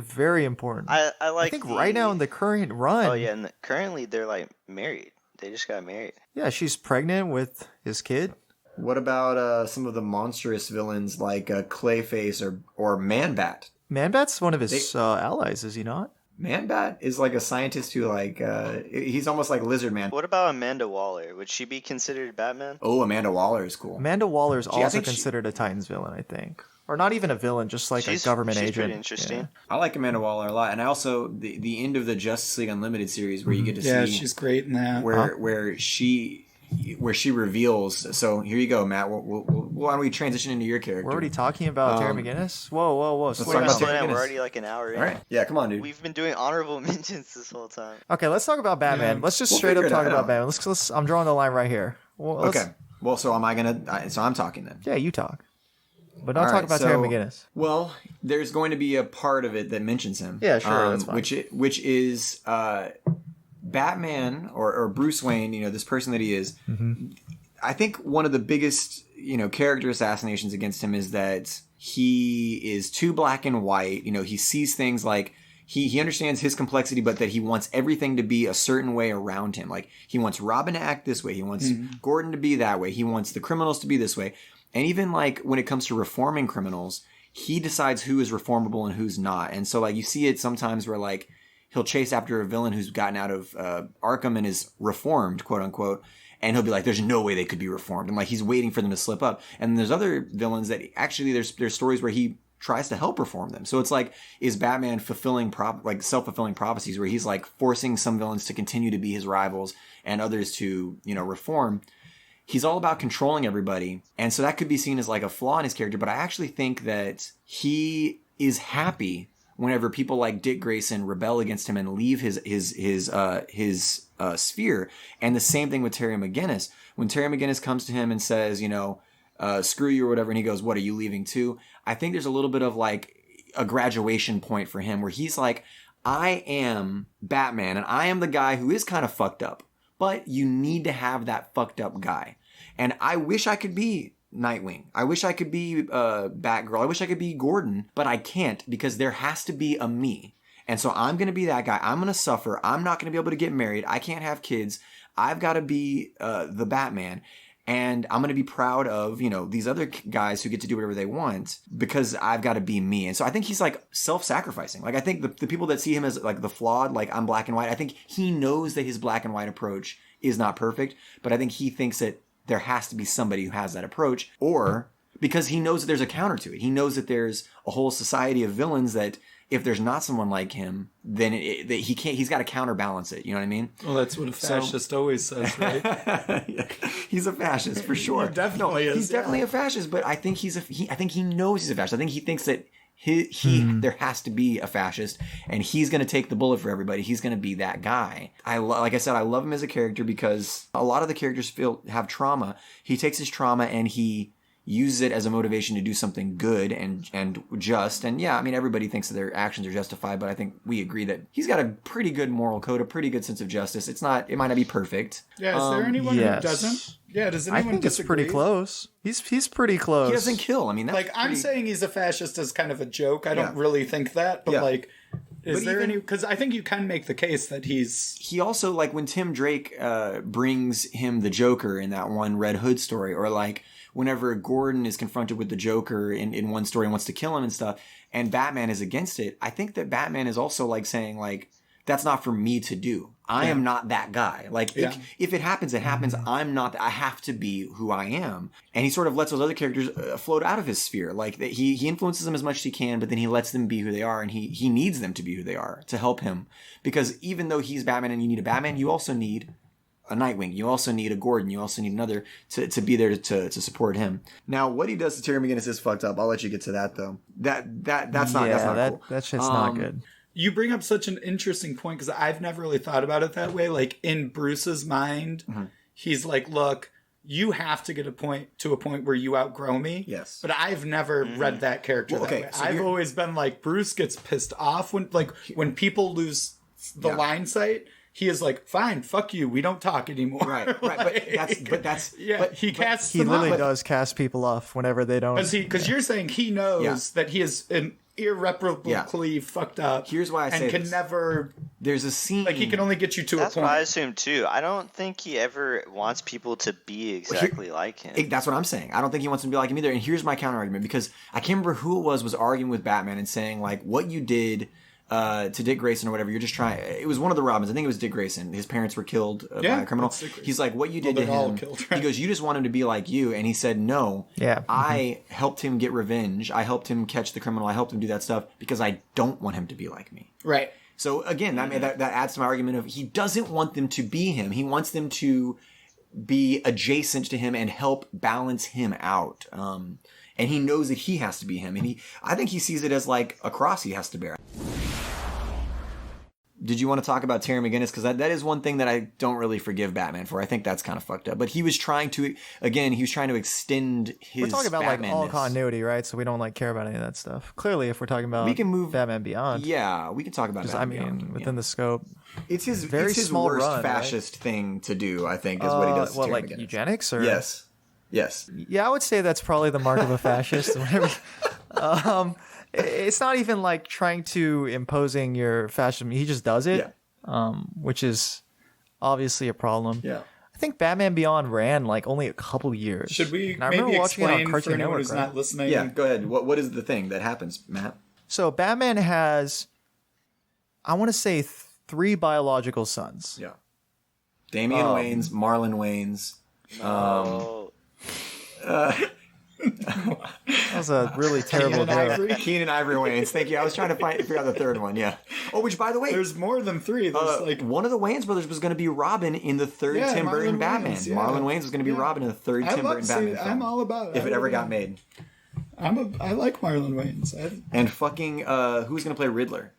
very important. I think right now in the current run. Oh yeah, and currently they're like married. They just got married. Yeah, she's pregnant with his kid. What about some of the monstrous villains like Clayface or Man-Bat? Man-Bat's one of his allies, is he not? Man-Bat is like a scientist who he's almost like Lizard Man. What about Amanda Waller? Would she be considered Batman? Oh, Amanda Waller is cool. Amanda Waller is also considered a Titans villain, I think. Or not even a villain, just like a government agent. She's pretty interesting. Yeah. I like Amanda Waller a lot. And I also, the end of the Justice League Unlimited series where you get to see... Yeah, she's great in that. Where she reveals. So here you go, Matt. Why don't we transition into your character? We're already talking about Terry McGinnis. Whoa! Let's talk about Terry McGinnis. We're already like an hour in. All right. Yeah, come on, dude. We've been doing honorable mentions this whole time. Okay, let's talk about Batman. Let's just straight up talk about Batman. Let's. I'm drawing the line right here. Okay. Well, so am I gonna? So I'm talking then. Yeah, you talk. But don't talk about Terry McGinnis. Well, there's going to be a part of it that mentions him. Yeah, sure. That's fine. Which is Batman or Bruce Wayne. This person that he is. Mm-hmm. I think one of the biggest, character assassinations against him is that he is too black and white. He sees things like he understands his complexity, but that he wants everything to be a certain way around him. Like he wants Robin to act this way. He wants Gordon to be that way. He wants the criminals to be this way. And even like when it comes to reforming criminals, he decides who is reformable and who's not. And so like you see it sometimes where like he'll chase after a villain who's gotten out of Arkham and is reformed, quote unquote. And he'll be like, there's no way they could be reformed. And like, he's waiting for them to slip up. And there's other villains that actually there's stories where he tries to help reform them. So it's like, is Batman fulfilling self-fulfilling prophecies where he's like forcing some villains to continue to be his rivals and others to, reform. He's all about controlling everybody. And so that could be seen as like a flaw in his character. But I actually think that he is happy whenever people like Dick Grayson rebel against him and leave his sphere. And the same thing with Terry McGinnis. When Terry McGinnis comes to him and says, screw you or whatever, and he goes, what, are you leaving too? I think there's a little bit of like a graduation point for him where he's like, I am Batman and I am the guy who is kind of fucked up, but you need to have that fucked up guy. And I wish I could be Nightwing. I wish I could be Batgirl. I wish I could be Gordon, but I can't because there has to be a me. And so I'm going to be that guy. I'm going to suffer. I'm not going to be able to get married. I can't have kids. I've got to be the Batman. And I'm going to be proud of, these other guys who get to do whatever they want because I've got to be me. And so I think he's like self-sacrificing. Like I think the people that see him as like the flawed, like I'm black and white, I think he knows that his black and white approach is not perfect, but I think he thinks that there has to be somebody who has that approach, or because he knows that there's a counter to it. He knows that there's a whole society of villains that if there's not someone like him, then he can't. He's got to counterbalance it. You know what I mean? Well, that's what a fascist always says, right? Yeah, he's a fascist for sure. He definitely is. He's definitely a fascist, but I think I think he knows he's a fascist. I think he thinks that there has to be a fascist, and he's going to take the bullet for everybody. He's going to be that guy. Like I said, I love him as a character because a lot of the characters have trauma. He takes his trauma and he uses it as a motivation to do something good and just. And yeah, I mean, everybody thinks that their actions are justified, but I think we agree that he's got a pretty good moral code, a pretty good sense of justice. It might not be perfect. Yeah, is there anyone who doesn't? Yeah, does anyone I think disagree? it's pretty close. He's pretty close. He doesn't kill. I mean, that's I'm saying he's a fascist as kind of a joke. I don't really think that, but is there any? Because I think you can make the case that he's. He also, like when Tim Drake brings him the Joker in that one Red Hood story, or like whenever Gordon is confronted with the Joker in one story and wants to kill him and stuff, and Batman is against it. I think that Batman is also like saying like, that's not for me to do. I am not that guy. Like if it happens, it happens. I'm not. I have to be who I am. And he sort of lets those other characters float out of his sphere. Like he influences them as much as he can, but then he lets them be who they are, and he needs them to be who they are to help him. Because even though he's Batman and you need a Batman, you also need a Nightwing. You also need a Gordon. You also need another to be there to support him. Now, what he does to Terry McGinnis is fucked up. I'll let you get to that though. That's not cool. That shit's not good. You bring up such an interesting point because I've never really thought about it that way. Like in Bruce's mind, he's like, look, you have to get to a point where you outgrow me. Yes. But I've never read that character that way. So I've always been like, Bruce gets pissed off when people lose the line sight. He is like, fine, fuck you. We don't talk anymore. Right. He casts He them literally off. does cast people off whenever they don't. Because you're saying he knows that he is an irreparably fucked up. Here's why I say and can this. never. There's a scene. Like he can only get you to That's a point. what I assume too. I don't think he ever wants people to be exactly like him. That's what I'm saying. I don't think he wants to be like him either. And here's my counter argument, because I can't remember who it was arguing with Batman and saying like, what you did to Dick Grayson or whatever, you're just trying. It was one of the Robins. I think it was Dick Grayson. His parents were killed by a criminal. He's like, what you did to him. He goes, you just want him to be like you. And he said, no. Yeah. I helped him get revenge. I helped him catch the criminal. I helped him do that stuff because I don't want him to be like me. Right. So again, that adds to my argument of he doesn't want them to be him. He wants them to be adjacent to him and help balance him out. And he knows that he has to be him. And I think he sees it as like a cross he has to bear. Did you want to talk about Terry McGinnis? Because that is one thing that I don't really forgive Batman for. I think that's kind of fucked up. But he was trying to extend his. We're talking about like all Batmanness. continuity, right? So we don't like care about any of that stuff. Clearly, if we're talking about We can move- Batman Beyond. Yeah, we can talk about Batman Beyond. within the scope. It's his very small worst run, fascist thing to do, I think, is what he does to What, Terry like McGinnis. eugenics or Yes. Yeah, I would say that's probably the mark of a fascist. Whatever. It's not even like trying to imposing your fascism. He just does it, which is obviously a problem. Yeah. I think Batman Beyond ran like only a couple years. Should we And I maybe remember watching it on explain for Cartoon anyone Network, who's right? not listening? Yeah, go ahead. What is the thing that happens, Matt? So Batman has, I want to say, 3 biological sons. Yeah. Damian Wayans, Marlon Wayans. That was a really terrible joke. Keenan Ivory Wayans. Thank you. I was trying to figure out the third one. Yeah. Oh, which by the way, There's more than 3. There's like one of the Wayans brothers was going to be Robin in the third Yeah, Tim Burton Marlon Batman. Wayans, yeah. Marlon Wayans was going to be Robin in the third Tim Burton Batman film. I'm all about it. if it ever got made. I like Marlon Wayans. And fucking who's gonna play Riddler?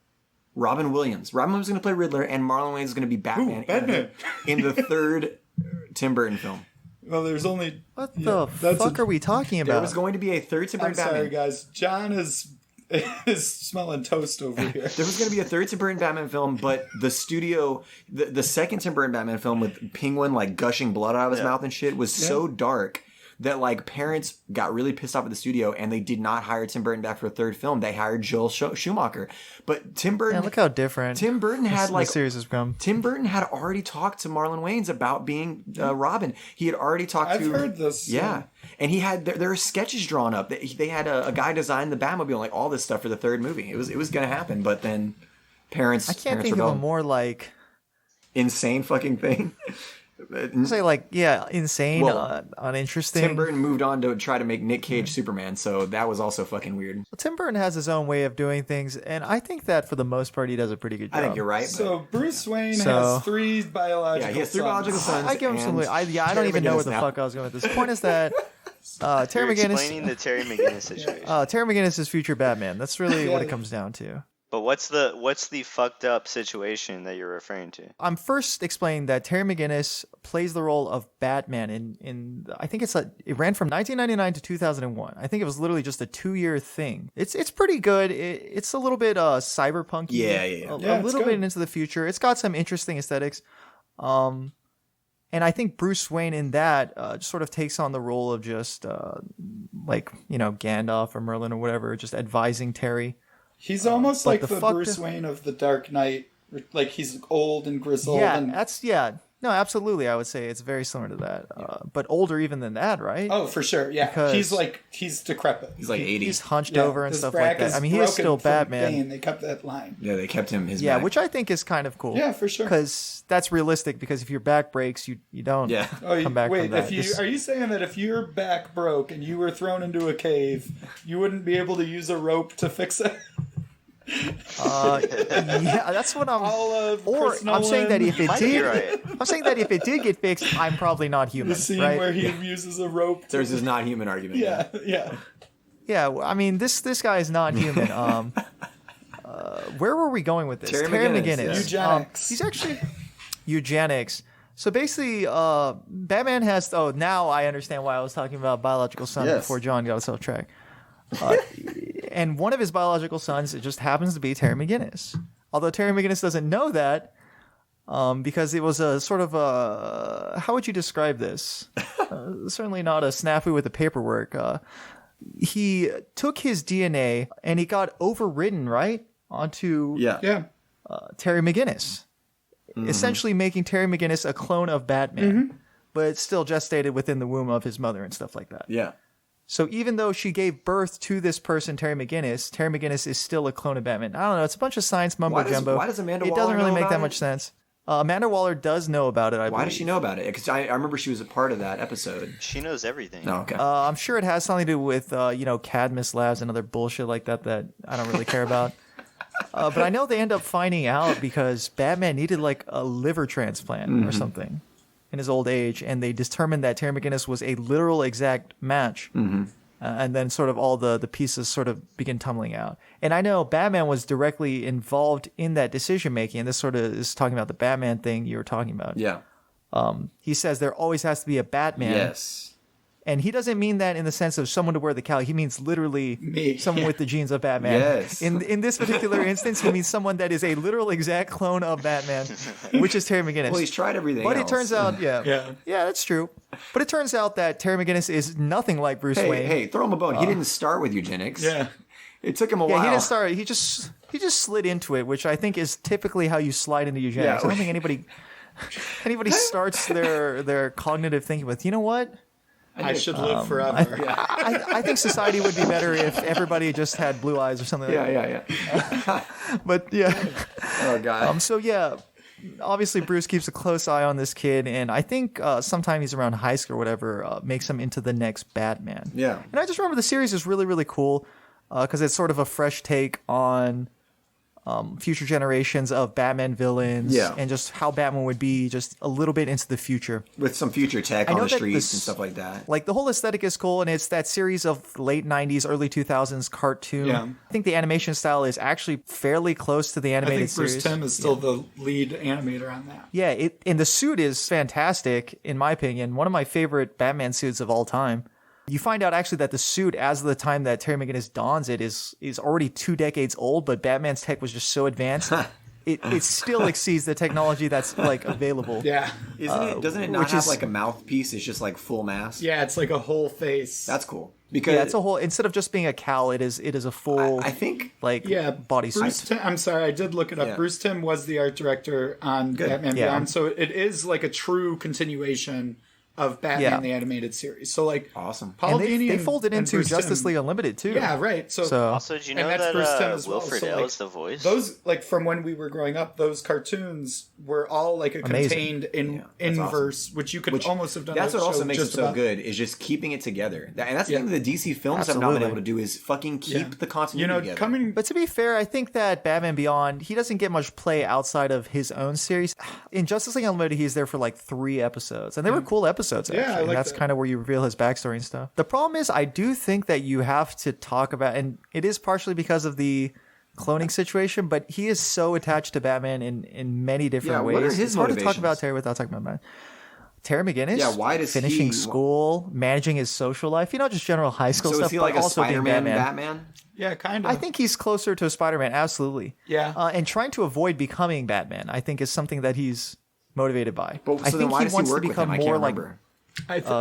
Robin Williams. Robin Williams is gonna play Riddler, and Marlon Wayans is gonna be Batman. Batman. in the third Tim Burton film. Well, there's only What the fuck are we talking There about? was going to be a third Tim Burton I'm Batman. sorry, guys. John is smelling toast over here. There was going to be a third Tim Burton Batman film, but the studio, the second Tim Burton Batman film with Penguin like gushing blood out of his mouth and shit was so dark that like parents got really pissed off at the studio and they did not hire Tim Burton back for a third film. They hired Joel Schumacher. But Tim Burton, Man, look how different Tim Burton had the like series has become. Tim Burton had already talked to Marlon Wayans about being Robin. He had already talked to. I've heard this. Yeah. And he had there are sketches drawn up. They had a guy design the Batmobile, like all this stuff for the third movie. It was going to happen, but then parents. I can't parents think of rebelled. a more like Insane fucking thing. say like insane, Well, uninteresting. Tim Burton moved on to try to make Nick Cage Superman, so that was also fucking weird. Well, Tim Burton has his own way of doing things, and I think that for the most part he does a pretty good job. I think you're right. So Bruce Wayne So- has 3 biological Yeah, he has 3 sons. biological sons. I give him some. and I don't Terry even know where McGinnis the now. fuck I was going with this. The point is that Terry You're McGinnis. explaining the Terry McGinnis situation. Terry McGinnis is future Batman. That's really what it comes down to. But what's the fucked up situation that you're referring to? I'm first explaining that Terry McGinnis plays the role of Batman in I think it ran from 1999 to 2001. I think it was literally just a 2-year thing. It's pretty good. It's a little bit cyberpunk. Yeah. A it's little good. bit into the future. It's got some interesting aesthetics. And I think Bruce Wayne in that sort of takes on the role of just Gandalf or Merlin or whatever, just advising Terry. He's almost but like the the fucked- Bruce Wayne of the Dark Knight. Like he's old and grizzled. Yeah, and, no, absolutely. I would say it's very similar to that, but older even than that, right? oh, for sure. Yeah, Because- he's decrepit. He's like 80. He's hunched Yeah, over and his stuff back like that. is I mean, he is broken still from Batman. Bane. They kept that line. Yeah, they kept him his Yeah, back. which I think is kind of cool. Yeah, for sure. Because that's realistic. Because if your back breaks, you don't Yeah. Oh, come back wait, from that. if you are you saying that if your back broke and you were thrown into a cave, you wouldn't be able to use a rope to fix it? Yeah, that's what I'm. Or Or I'm saying that if it Might be did, right. I'm saying that if it did get fixed, I'm probably not human, the scene right? where he uses a rope. There's this not human argument. Yeah, yeah. Yeah, I mean this guy is not human. Where were we going with this? Terry McGinnis, yeah. Eugenics. He's actually eugenics. So basically, Batman has. Oh, now I understand why I was talking about biological sons Yes. before John got us off track. And one of his biological sons, it just happens to be Terry McGinnis. Although Terry McGinnis doesn't know that, because it was a sort of a. How would you describe this? Certainly not a snafu with the paperwork. He took his DNA and he got overridden, right, onto Yeah. Terry McGinnis, essentially making Terry McGinnis a clone of Batman, but still gestated within the womb of his mother and stuff like that. Yeah. So even though she gave birth to this person, Terry McGinnis is still a clone of Batman. I don't know. It's a bunch of science mumbo jumbo. why does Amanda It Waller doesn't really know make about that it? much sense. Amanda Waller does know about it. I Why believe. does she know about it? Because I remember she was a part of that episode. She knows everything. Oh, okay. I'm sure it has something to do with Cadmus Labs and other bullshit like that I don't really care about. But I know they end up finding out because Batman needed like a liver transplant or something in his old age, and they determined that Terry McGinnis was a literal exact match. And then sort of all the pieces sort of begin tumbling out. And I know Batman was directly involved in that decision making, and this sort of is talking about the Batman thing you were talking about. yeah. He says there always has to be a Batman. Yes. And he doesn't mean that in the sense of someone to wear the cowl. He means literally Me. someone with the genes of Batman. Yes. In this particular instance, he means someone that is a literal exact clone of Batman, which is Terry McGinnis. Well, he's tried everything But else. it turns out, yeah, Yeah. that's true. But it turns out that Terry McGinnis is nothing like Bruce Wayne. Hey, throw him a bone. He didn't start with eugenics. Yeah. It took him a Yeah, while. he didn't start. He just slid into it, which I think is typically how you slide into eugenics. Yeah. I don't think anybody starts their cognitive thinking with, you know what? I should live forever. I think society would be better if everybody just had blue eyes or something. like that. Yeah. But yeah. Oh, God. So yeah, obviously Bruce keeps a close eye on this kid, and I think sometime he's around high school or whatever, makes him into the next Batman. Yeah. And I just remember the series is really, really cool because it's sort of a fresh take on future generations of Batman villains, Yeah. and just how Batman would be just a little bit into the future. With some future tech I on know the that streets and stuff like that. Like the whole aesthetic is cool, and it's that series of late 90s, early 2000s cartoon. Yeah. I think the animation style is actually fairly close to the I animated think Bruce series. Timm is still the lead animator on that. Yeah, and the suit is fantastic, in my opinion. One of my favorite Batman suits of all time. You find out actually that the suit, as of the time that Terry McGinnis dons it, is already 2 decades old, but Batman's tech was just so advanced. It still exceeds the technology that's like available. Yeah. Doesn't it not which have is- like a mouthpiece? It's just like full mask. Yeah, it's like a whole face. That's cool. Because Yeah, it's a whole, instead of just being a cowl, it is a full I think like Yeah, bodysuit. Bruce Timm, I'm sorry, I did look it up. Yeah. Bruce Timm was the art director on Batman Yeah. Beyond, so it is like a true continuation of Batman Yeah. the animated series. So like, Awesome. Paul And Dini they folded and into Bruce Justice Timm- League Unlimited too. Yeah, right. So, Also, did you know and that's that Bruce Timm as well. Will So, Friedle like, is the voice? those like from when we were growing up, those cartoons were all like a Amazing. contained in that's inverse, which you could almost have done. That's a what also show makes it just so about. good is just keeping it together. And that's the Yeah. thing that the DC films have not been Absolutely. able to do is fucking keep Yeah. the continuity You know, together. coming. But to be fair, I think that Batman Beyond, he doesn't get much play outside of his own series. In Justice League Unlimited, he's there for like 3 episodes, and they were cool episodes. Actually. I And like that's that. kind of where you reveal his backstory and stuff. The problem is, I do think that you have to talk about, and it is partially because of the cloning situation, but he is so attached to Batman in many different Yeah, ways. what are his it's hard to talk motivations? about Terry without talking about Batman. Terry McGinnis, Yeah, why does finishing he- school, managing his social life, just general high school so stuff, is he but like a also being Spider-Man Batman. Batman? Yeah, kind of. I think he's closer to a Spider-Man, absolutely. Yeah. And trying to avoid becoming Batman, I think, is something that he's motivated by. But I so then think why he does he wants to work with become him? I can't more like remember.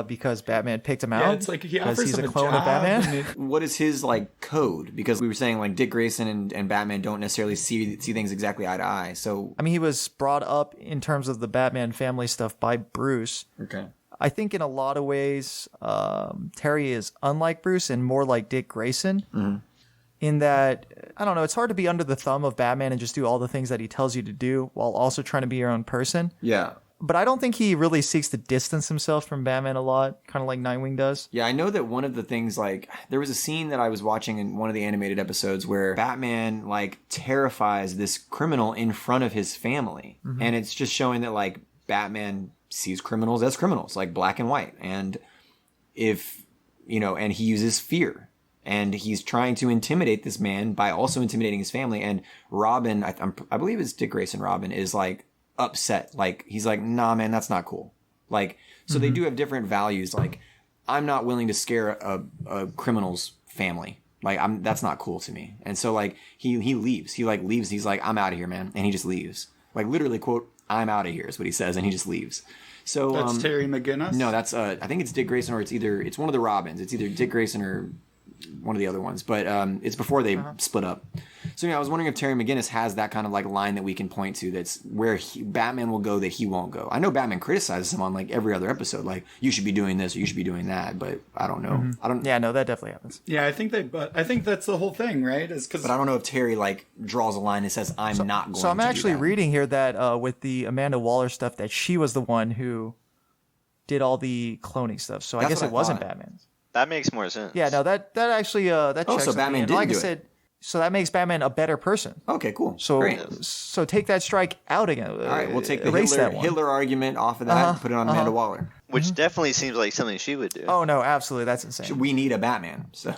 because Batman picked him out. yeah, it's like he because offers he's him a clone job, of Batman. and it- What is his like code? Because we were saying like Dick Grayson and Batman don't necessarily see things exactly eye to eye. So I mean, he was brought up in terms of the Batman family stuff by Bruce. okay, I think in a lot of ways, Terry is unlike Bruce and more like Dick Grayson. Mm-hmm. In that, I don't know, it's hard to be under the thumb of Batman and just do all the things that he tells you to do while also trying to be your own person. yeah. But I don't think he really seeks to distance himself from Batman a lot, kind of like Nightwing does. Yeah, I know that one of the things, like, there was a scene that I was watching in one of the animated episodes where Batman, like, terrifies this criminal in front of his family. Mm-hmm. And it's just showing that, like, Batman sees criminals as criminals, like black and white. And if, and he uses fear. And he's trying to intimidate this man by also intimidating his family. And Robin, I believe it's Dick Grayson Robin, is, like, upset. Like, he's like, nah, man, that's not cool. Like, so they do have different values. Like, I'm not willing to scare a criminal's family. Like, that's not cool to me. And so, like, he leaves. He, like, leaves. He's like, I'm out of here, man. And he just leaves. Like, literally, quote, I'm out of here is what he says. And he just leaves. So, that's Terry McGinnis. no, that's, I think it's Dick Grayson or it's one of the Robins. It's either Dick Grayson or one of the other ones, but it's before they split up. So I was wondering if Terry McGinnis has that kind of like line that we can point to that's where Batman will go that he won't go. I know Batman criticizes him on like every other episode, like you should be doing this or you should be doing that, but I don't know. I don't. Yeah, no, that definitely happens. Yeah, I think that's the whole thing, right? Is because But I don't know if Terry like draws a line and says I'm not going. So I'm to do actually that." reading here that with the Amanda Waller stuff, that she was the one who did all the cloning stuff. So I That's guess what it I wasn't thought. That Batman. makes more sense. Yeah, no, that actually that checks. so with Batman me. And didn't like do I it. said, so that makes Batman a better person. Okay, cool. So great. so take that strike out again. All right, we'll take the erase that one. Hitler argument off of that and put it on Amanda Waller. Which definitely seems like something she would do. Oh no, absolutely, that's insane. We need a Batman. So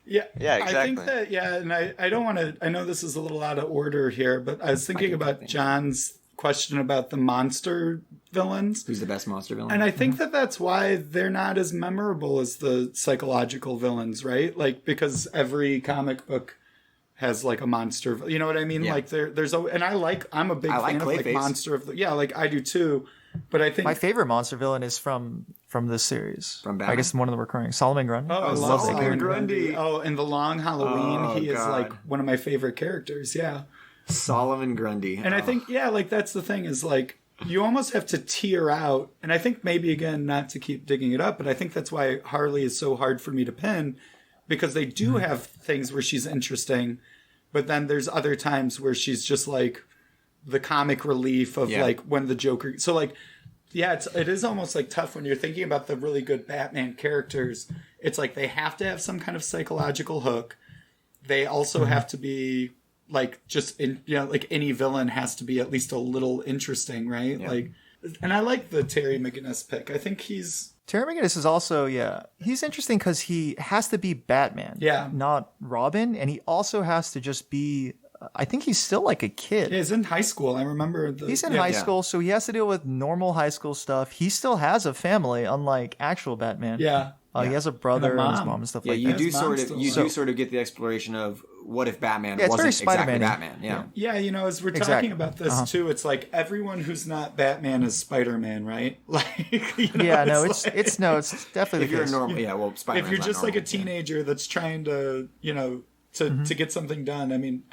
Yeah, Yeah, I think exactly. that and I don't want to. I know this is a little out of order here, but I was thinking about John's question about the monster villains. who's the best monster villain? And I think that that's why they're not as memorable as the psychological villains, right? Like, because every comic book has like a monster, you know what I mean? Yeah. Like there's I'm a big I like fan of like Clayface. monster of like I do too. But I think My favorite monster villain is from this series. From I Batman? guess one of the recurring Solomon Grundy. I love love that Solomon character. Grundy. Oh, in the Long Halloween, Oh, he is God. like one of my favorite characters. Yeah. Solomon Grundy. And I think, like, that's the thing is, like, you almost have to tear out. And I think maybe, again, not to keep digging it up, but I think that's why Harley is so hard for me to pin, because they do have things where she's interesting, but then there's other times where she's just, like, the comic relief of, like, when the Joker... So, like, yeah, it is almost, like, tough when you're thinking about the really good Batman characters. It's like they have to have some kind of psychological hook. They also have to be... like just in, like any villain has to be at least a little interesting, right? Yeah. Like, and I like the Terry McGinnis pick. I think Terry McGinnis is also, he's interesting because he has to be Batman, not Robin, and he also has to just be. I think he's still like a kid. Yeah, he's in high school. I remember he's in high school, so he has to deal with normal high school stuff. He still has a family, unlike actual Batman. Yeah. He has a brother and, his mom and stuff like that. You do sort of get the exploration of what if Batman wasn't exactly Batman. Yeah, as we're talking about this too, it's like everyone who's not Batman is Spider-Man, right? Like, it's definitely if you're a normal, Spider-Man's if you're just normal, like a teenager that's trying to, to get something done. I mean,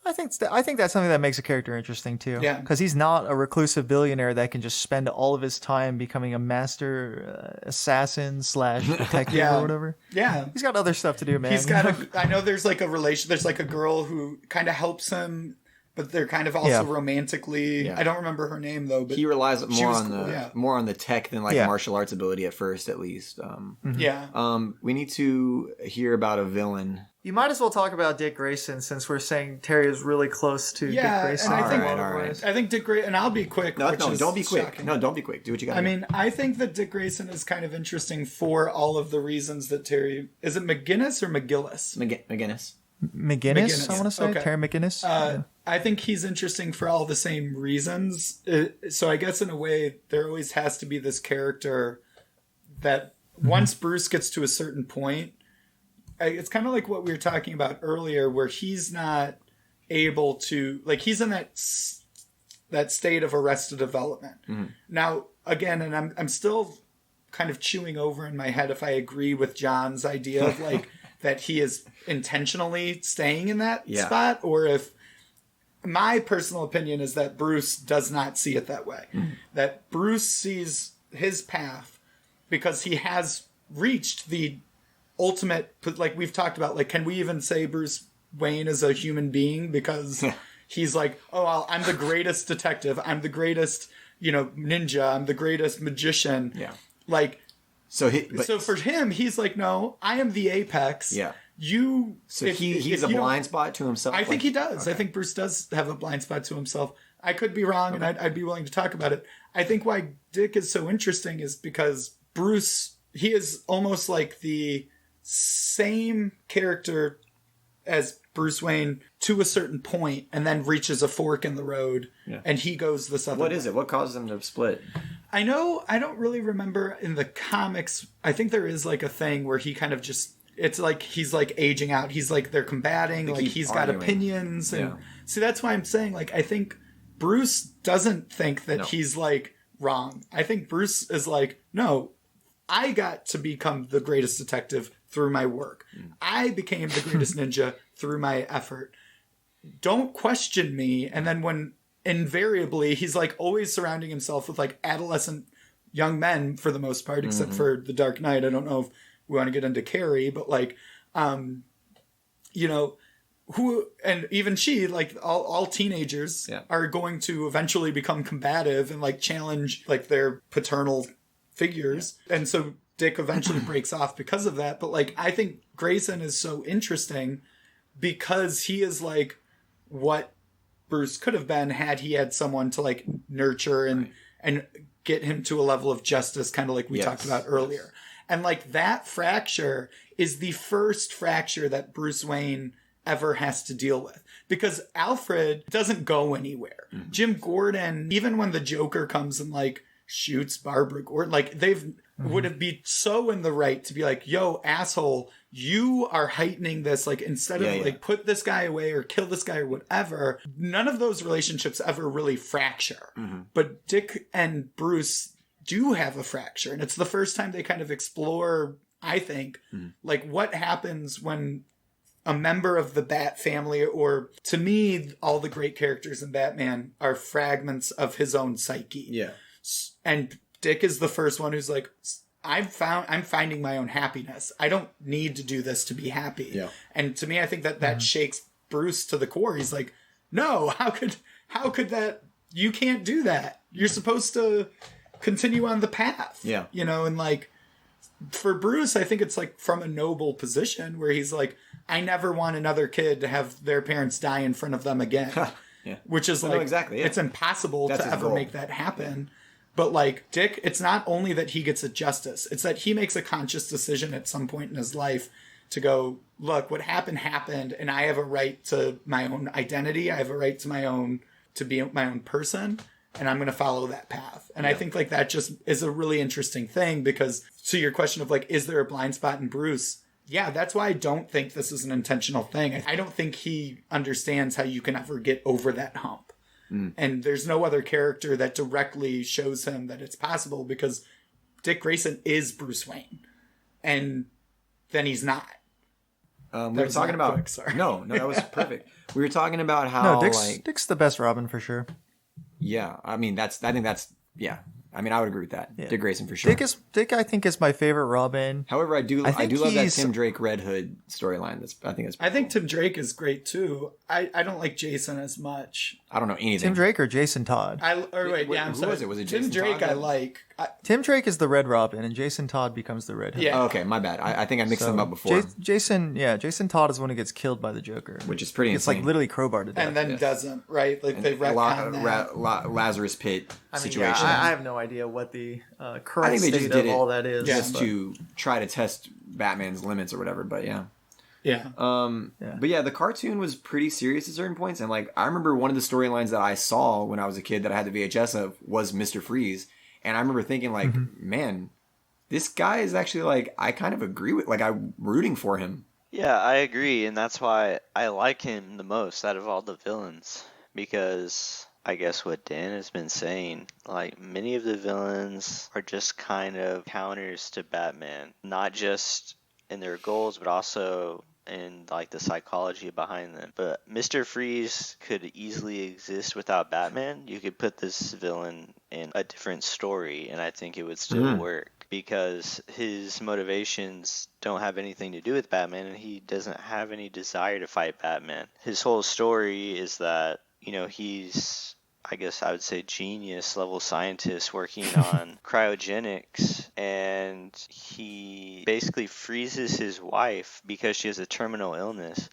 I think that's something that makes a character interesting too. Yeah, because he's not a reclusive billionaire that can just spend all of his time becoming a master assassin / detective or whatever. Yeah, he's got other stuff to do, man. He's got I know there's like a relation. There's like a girl who kind of helps him, but they're kind of also romantically. Yeah. I don't remember her name though. But he relies more on the tech than like martial arts ability at first, at least. We need to hear about a villain. You might as well talk about Dick Grayson since we're saying Terry is really close to Dick Grayson. And I think, all right. I think Dick Grayson, and I'll be quick. No, don't be quick. Shocking. No, don't be quick. Do what you got. I mean, I think that Dick Grayson is kind of interesting for all of the reasons that Terry. Is it McGinnis or McGillis? McGinnis. McGinnis, I want to say. Okay. Terry McGinnis. I think he's interesting for all the same reasons. So I guess in a way, there always has to be this character that once Bruce gets to a certain point, it's kind of like what we were talking about earlier, where he's not able to, like, he's in that state of arrested development. Mm-hmm. Now, again, and I'm still kind of chewing over in my head if I agree with John's idea of like that he is intentionally staying in that spot, or if my personal opinion is that Bruce does not see it that way. Mm-hmm. That Bruce sees his path because he has reached the ultimate, like we've talked about, like, can we even say Bruce Wayne is a human being because he's like, oh, well, I'm the greatest detective, I'm the greatest, ninja, I'm the greatest magician. Yeah. Like, so for him, he's like, no, I am the apex. Yeah. He's a blind spot to himself. I think he does. Okay. I think Bruce does have a blind spot to himself. I could be wrong, and I'd be willing to talk about it. I think why Dick is so interesting is because Bruce, he is almost like the same character as Bruce Wayne to a certain point, and then reaches a fork in the road, and he goes this other way. What is it? What causes them to split? I don't really remember in the comics. I think there is like a thing where he kind of just, it's like he's like aging out. He's like, they're combating, like he's arguing. Got opinions. And see, that's why I'm saying, like, I think Bruce doesn't think that he's like wrong. I think Bruce is like, no, I got to become the greatest detective through my work. I became the greatest ninja through my effort. Don't question me. And then when invariably he's like always surrounding himself with like adolescent young men for the most part, except for the Dark Knight. I don't know if we want to get into Carrie, but like, who, and even she, like all teenagers are going to eventually become combative and like challenge like their paternal figures. And so Dick eventually breaks off because of that. But like, I think Grayson is so interesting because he is like what Bruce could have been had he had someone to like nurture and get him to a level of justice, kind of like we talked about earlier. And like that fracture is the first fracture that Bruce Wayne ever has to deal with, because Alfred doesn't go anywhere. Mm-hmm. Jim Gordon, even when the Joker comes and like shoots Barbara Gordon, like they've would have been so in the right to be like, yo, asshole, you are heightening this, like, instead of like put this guy away or kill this guy or whatever. None of those relationships ever really fracture. But Dick and Bruce do have a fracture, and it's the first time they kind of explore, I think, like what happens when a member of the Bat family, or to me, all the great characters in Batman are fragments of his own psyche. Yeah. And Dick is the first one who's like, I'm finding my own happiness. I don't need to do this to be happy. Yeah. And to me, I think that shakes Bruce to the core. He's like, no, how could that, you can't do that. You're supposed to continue on the path. Yeah. And like, for Bruce, I think it's like from a noble position where he's like, I never want another kid to have their parents die in front of them again. Yeah. Which is No, exactly, yeah. it's impossible That's to his ever goal. make that happen. But like Dick, it's not only that he gets a justice, it's that he makes a conscious decision at some point in his life to go, look, what happened, and I have a right to my own identity. I have a right to be my own person, and I'm going to follow that path. And I think like that just is a really interesting thing, because to your question of like, is there a blind spot in Bruce? Yeah, that's why I don't think this is an intentional thing. I don't think he understands how you can ever get over that hump. And there's no other character that directly shows him that it's possible, because Dick Grayson is Bruce Wayne. And then he's not. We were was talking not about... quick, sorry. No, that was perfect. We were talking about how, No, like... Dick's the best Robin for sure. Yeah, I mean, I think that's... Yeah, I mean, I would agree with that. Yeah. Dick Grayson for sure. Dick, I think, is my favorite Robin. However, I do think love that he's- Tim Drake Red Hood storyline. I think Tim Drake is great too. I don't like Jason as much. I don't know anything. Tim Drake or Jason Todd? I'm Who sorry. was it? Was it Tim Jason Drake? Todd? I like. Tim Drake is the Red Robin, and Jason Todd becomes the Red Hood. Yeah. Oh, okay, my bad. I think I mixed them up before, Jason Todd is the one who gets killed by the Joker. which is pretty It's insane. like literally crowbar to death. And then doesn't, right? Like they retcon that. Lazarus Pit I mean, situation. I have no idea what the I current think they just state did of it all that is. just but- to try to test Batman's limits or whatever. But yeah. Yeah. But yeah, the cartoon was pretty serious at certain points, and like I remember one of the storylines that I saw when I was a kid that I had the VHS of was Mr. Freeze, and I remember thinking like, man, this guy is actually like I kind of agree with, like I'm rooting for him. Yeah, I agree, and that's why I like him the most out of all the villains, because I guess what Dan has been saying, like many of the villains are just kind of counters to Batman, not just in their goals, but also in like the psychology behind them. But Mr. Freeze could easily exist without Batman. You could put this villain in a different story, and I think it would still work, because his motivations don't have anything to do with Batman, and he doesn't have any desire to fight Batman. His whole story is that, you know, he's, I guess I would say, genius level scientist working on cryogenics, and he basically freezes his wife because she has a terminal illness,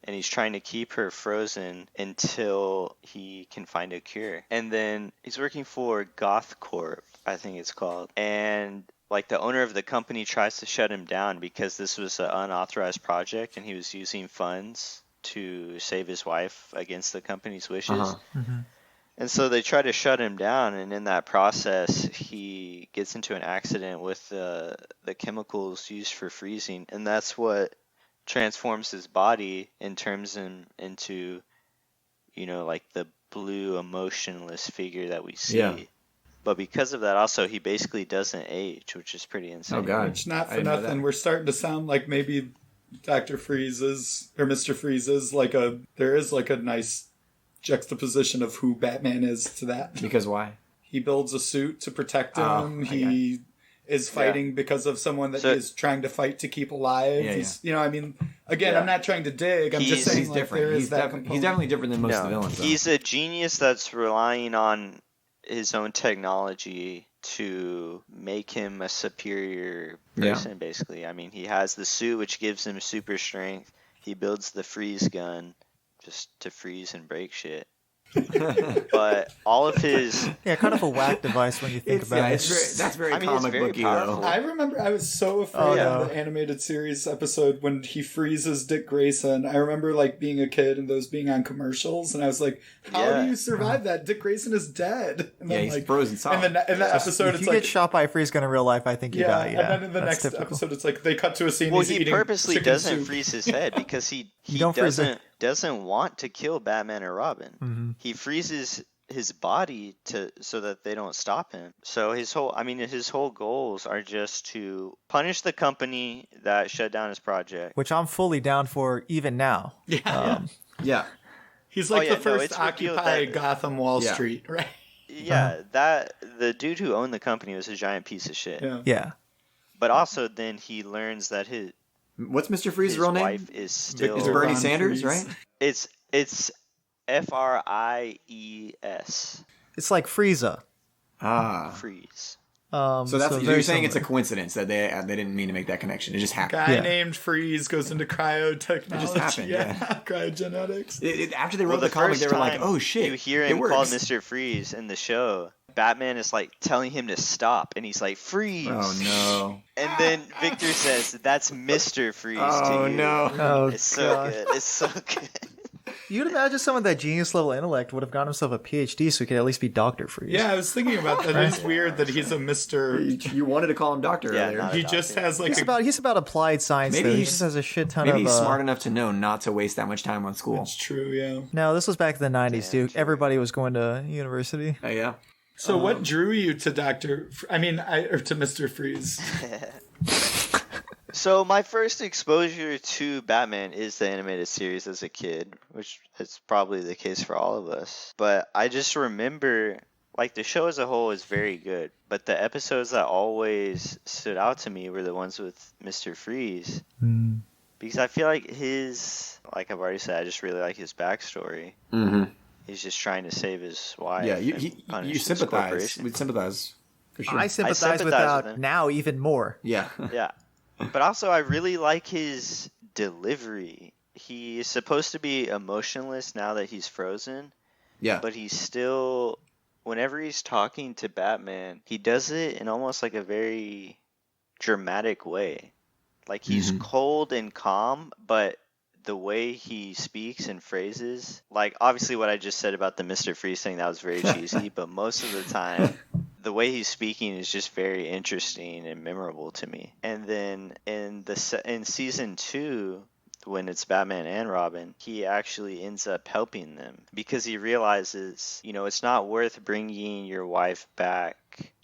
and he's trying to keep her frozen until he can find a cure. And then he's working for Goth Corp, I think it's called, and like the owner of the company tries to shut him down because this was an unauthorized project and he was using funds to save his wife against the company's wishes. And so they try to shut him down, and in that process, he gets into an accident with the chemicals used for freezing, and that's what transforms his body and turns him into, you know, like the blue emotionless figure that we see. Yeah. But because of that, also, he basically doesn't age, which is pretty insane. Oh god, Which, not I for didn't know nothing, that. we're starting to sound like maybe Dr. Freeze's or Mr. Freeze's there is like a nice juxtaposition of who Batman is to that. Because why? He builds a suit to protect Oh, him. okay. He is fighting because of someone that So- he is trying to fight to keep alive. Yeah, He's, you know, I mean, again, Yeah. I'm not trying to dig. I'm just saying He's like, different. there is He's, that he's component. definitely different than most of the villains. Though. He's a genius that's relying on his own technology to make him a superior person, basically. I mean, he has the suit, which gives him super strength. He builds the freeze gun just to freeze and break shit. But all of his... Yeah, kind of a whack device when you think about it. That's very I mean, it's comic very booky powerful. though. I remember I was so afraid Oh, no. of the animated series episode when he freezes Dick Grayson. I remember like being a kid and those being on commercials, and I was like, "How Yeah. do you survive that? Dick Grayson is dead." And Yeah, then, he's like, frozen solid. And then in that episode, If it's you like, get shot by a freeze gun in real life, I think you die. Yeah, and then in the that's next typical. episode, it's like they cut to a scene. Well, he's he eating purposely chicken doesn't soup. freeze his head because he don't freeze it. doesn't want to kill Batman or Robin. Mm-hmm. He freezes his body so that they don't stop him. So his whole goals are just to punish the company that shut down his project. Which I'm fully down for even now. Yeah, Yeah, he's like Oh, yeah, the first it's revealed Occupy that- Gotham Wall Yeah. Street, right? Yeah, that the dude who owned the company was a giant piece of shit. Yeah. Yeah. But also then he learns that his what's Mr. Freeze's real name? wife is still It's Bernie Ron Sanders, Freeze. right? it's Fries It's like Frieza. Ah, freeze. So that's very you're saying similar. it's a coincidence that they didn't mean to make that connection. It just happened. Guy Yeah. named Freeze goes into cryotechnology. It just happened, yeah. Cryogenetics. After they wrote the comic, they were like, "Oh shit!" You hear it him works. call Mr. Freeze in the show. Batman is like telling him to stop, and he's like, "Freeze!" Oh no! And then Victor says, "That's Mr. Freeze Oh to you." no! Oh, It's so God. good. It's so good. You'd imagine someone with that genius level intellect would have gotten himself a PhD so he could at least be Dr. Freeze. Yeah, I was thinking about that. It is weird that he's a Mr. You wanted to call him Doctor Yeah, earlier. not He just has like He's about applied science. Maybe Though. He he's- just has a shit ton Maybe of. he's smart enough to know not to waste that much time on school. It's true, yeah. No, this was back in the '90s, Damn, dude. true. Everybody was going to university. Oh yeah. So what drew you to or to Mr. Freeze? So my first exposure to Batman is the animated series as a kid, which is probably the case for all of us. But I just remember, like, the show as a whole is very good, but the episodes that always stood out to me were the ones with Mr. Freeze. Because I feel like like I've already said, I just really like his backstory. Mm-hmm. He's just trying to save his wife. Yeah, and punish you this sympathize. corporation. We'd sympathize for sure. I sympathize with sympathize with that him. now even more. Yeah. Yeah. But also, I really like his delivery. He is supposed to be emotionless now that he's frozen, Yeah. but he's still, whenever he's talking to Batman, he does it in almost like a very dramatic way. Like he's cold and calm, but the way he speaks and phrases, like obviously what I just said about the Mr. Freeze thing, that was very cheesy, but most of the time, the way he's speaking is just very interesting and memorable to me. And then in season 2, when it's Batman and Robin, he actually ends up helping them because he realizes, it's not worth bringing your wife back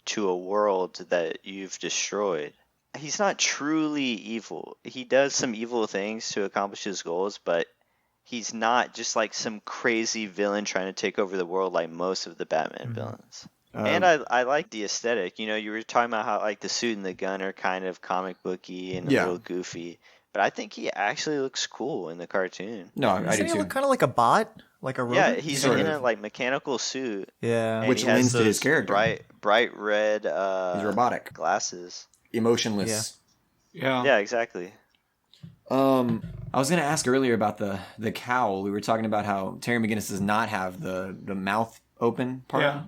to a world that you've destroyed. He's not truly evil. He does some evil things to accomplish his goals, but he's not just like some crazy villain trying to take over the world like most of the Batman villains. And I like the aesthetic. You were talking about how like the suit and the gun are kind of comic booky and a little goofy, but I think he actually looks cool in the cartoon. No, I Doesn't do he too. look kind of like a bot? Like a robot? Yeah, he's Sort in of. a like mechanical suit. Yeah. And Which he has lends to his those character. bright red He's robotic, glasses. emotionless. Yeah. Yeah, exactly. I was gonna ask earlier about the cowl. We were talking about how Terry McGinnis does not have the mouth open part. Yeah.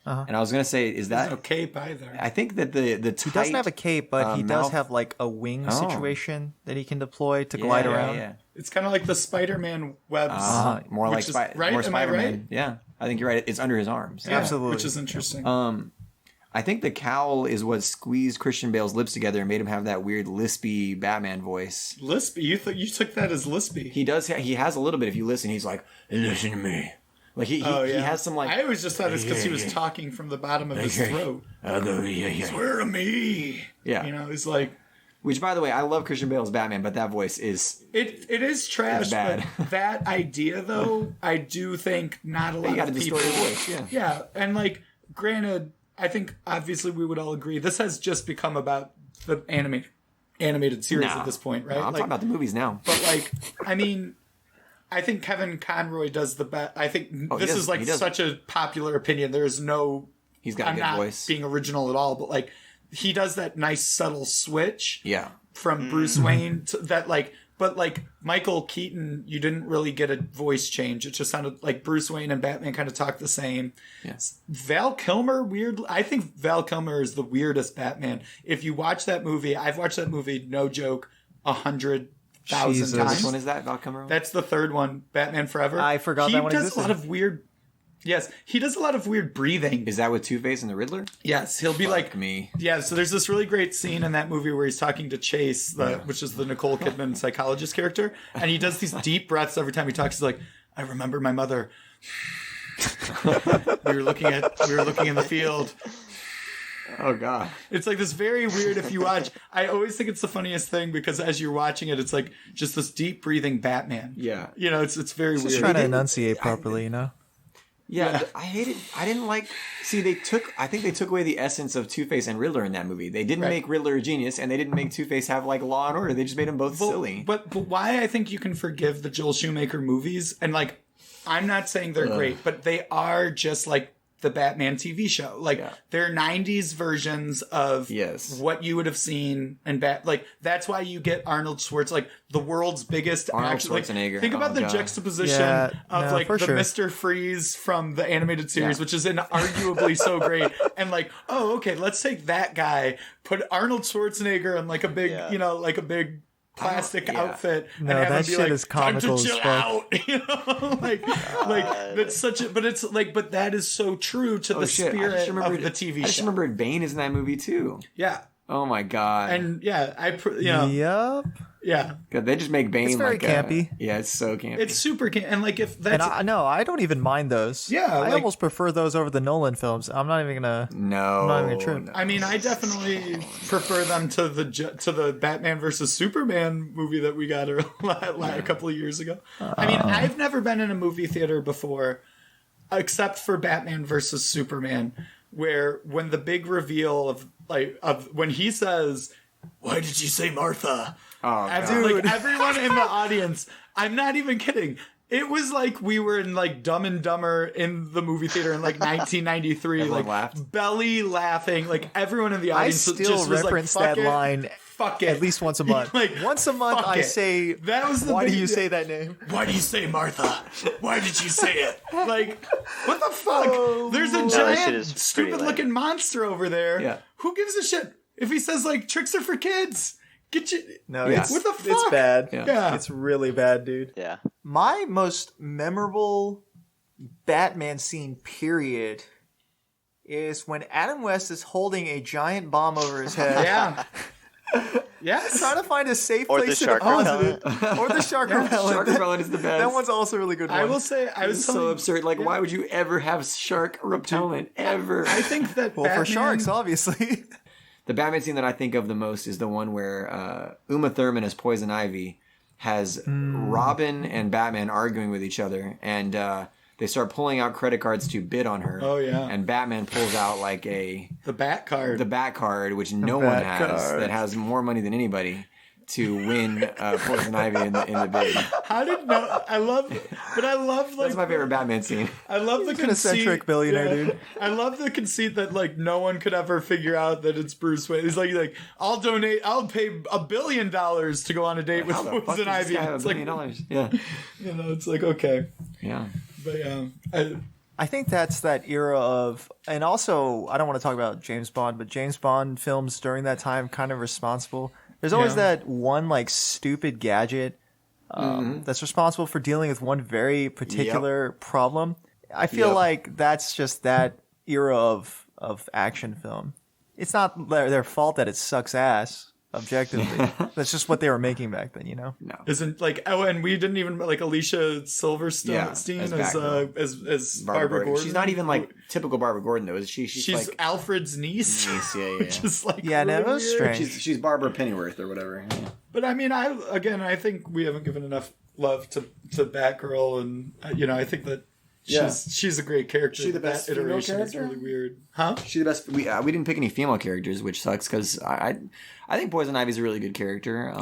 And I was gonna say, is that No cape either. I think that the He doesn't have a cape, but he does mouth- have like a wing Oh. situation that he can deploy to glide around. Yeah. It's kind of like the Spider-Man webs. More like Which is- right? more Am I Spider-Man. right? Yeah, I think you're right. It's under his arms. Yeah, Absolutely. Which is interesting. I think the cowl is what squeezed Christian Bale's lips together and made him have that weird lispy Batman voice. Lispy. You took that as lispy. He does. He has a little bit. If you listen, he's like, "Listen to me." Like he has some like. I always just thought it's because he was talking from the bottom of his throat. Swear to me. Yeah. He's like. Which, by the way, I love Christian Bale's Batman, but that voice is. It is trash. It's bad. But that idea, though, I do think not a lot You got to of distort people. your voice. Yeah. Yeah, and like, granted, I think obviously we would all agree this has just become about the animated series No. at this point, right? No, I'm talking about the movies now. But like, I mean, I think Kevin Conroy does the best. I think this does- is like he does. such a popular opinion. There is no. He's got a I'm good not voice. being original at all, but like, he does that nice subtle switch Yeah. from Bruce Wayne to that like. But like Michael Keaton, you didn't really get a voice change. It just sounded like Bruce Wayne and Batman kind of talked the same. Yes. Val Kilmer, I think Val Kilmer is the weirdest Batman. If you watch that movie, I've watched that movie, no joke, 100,000 Jesus. times. Which one is that? Val Kilmer? That's the third one, Batman Forever. I forgot he that one does existed. a lot of weird. Yes, he does a lot of weird breathing. Is that with Two-Face and the Riddler? Yes, he'll be like me. Yeah, so there's this really great scene in that movie where he's talking to Chase, which is the Nicole Kidman psychologist character, and he does these deep breaths every time he talks. He's like, "I remember my mother. we were looking in the field." Oh God. It's like this very weird. If you watch, I always think it's the funniest thing because as you're watching it, it's like just this deep breathing Batman. Yeah. It's very Just weird. trying to enunciate properly, Yeah, I hate it. I didn't like. See, I think they took away the essence of Two-Face and Riddler in that movie. They didn't make Riddler a genius, and they didn't make Two-Face have like Law and Order. They just made them both silly. But why I think you can forgive the Joel Schumacher movies, and like, I'm not saying they're great, but they are just like the Batman TV show. Like they're 90s versions of what you would have seen in like that's why you get Arnold Schwarzenegger, like the world's biggest Schwarzenegger. Like, think about the juxtaposition of like the Mr. Freeze from the animated series, which is arguably so great. And like, oh, okay, let's take that guy, put Arnold Schwarzenegger in like a big, like a big plastic outfit, and have that him be shit is comical time to chill out. Like that's such a, but it's like, but that is so true to the spirit of the TV show. I just remembered Bane is in that movie too. Yeah. Oh my god. And Yep. Yeah. God, they just make Bane it's very campy. It's so campy. It's super campy. And like if that's... And I don't even mind those. Yeah. I almost prefer those over the Nolan films. I'm not even gonna... No. I'm not even gonna trip. I mean, I definitely prefer them to the Batman versus Superman movie that we got a couple of years ago. I mean, I've never been in a movie theater before, except for Batman versus Superman, where when the big reveal of when he says, "Why did you say Martha?" Like everyone in the audience, I'm not even kidding. It was like we were in like Dumb and Dumber in the movie theater in like 1993, like laughed. Belly laughing, like everyone in the audience I still just was reference like, that line fuck it. at least once a month. Like, once a month, I say, that was the why big, do you say that name? Why do you say Martha? Why did you say it? Like, what the fuck? There's a giant, stupid-looking monster over there. Yeah. Who gives a shit if he says like tricks are for kids? Get you. No, what the fuck? It's bad. Yeah. It's really bad, dude. Yeah. My most memorable Batman scene, period, is when Adam West is holding a giant bomb over his head. Yeah. Yes. Trying to find a safe Or place the to shark deposit it. Or the shark repellent. Shark repellent is the best. That one's also a really good one. I will say, I was so absurd. Like, why would you ever have shark repellent ever? I think that well, Batman, for sharks, obviously. The Batman scene that I think of the most is the one where Uma Thurman as Poison Ivy has Robin and Batman arguing with each other, and they start pulling out credit cards to bid on her. Oh, yeah. And Batman pulls out like the Bat card. the Bat card, which no one has, that has more money than anybody, to win Poison Ivy in the bid. How did I love like That's my favorite Batman scene. I love the He's an eccentric billionaire, dude. I love the conceit that like no one could ever figure out that it's Bruce Wayne. He's like I'll pay $1 billion to go on a date with Poison Ivy. It's like $1 billion. Yeah. It's like okay. Yeah. But I think that's that era of, and also I don't want to talk about James Bond, but James Bond films during that time kind of responsible. There's always that one like stupid gadget that's responsible for dealing with one very particular problem. I feel like that's just that era of action film. It's not their fault that it sucks ass. Objectively, that's just what they were making back then, No, isn't like and we didn't even like Alicia Silverstone as Barbara Gordon. She's not even like typical Barbara Gordon though, is she? She's like Alfred's niece. Yeah. Which is like no, it was weird. strange. She's Barbara Pennyworth or whatever. Yeah. But I mean, I think we haven't given enough love to Batgirl, and I think that she's a great character. She the best female iteration character? is really weird, huh? She the best. We didn't pick any female characters, which sucks because I think Poison Ivy's a really good character.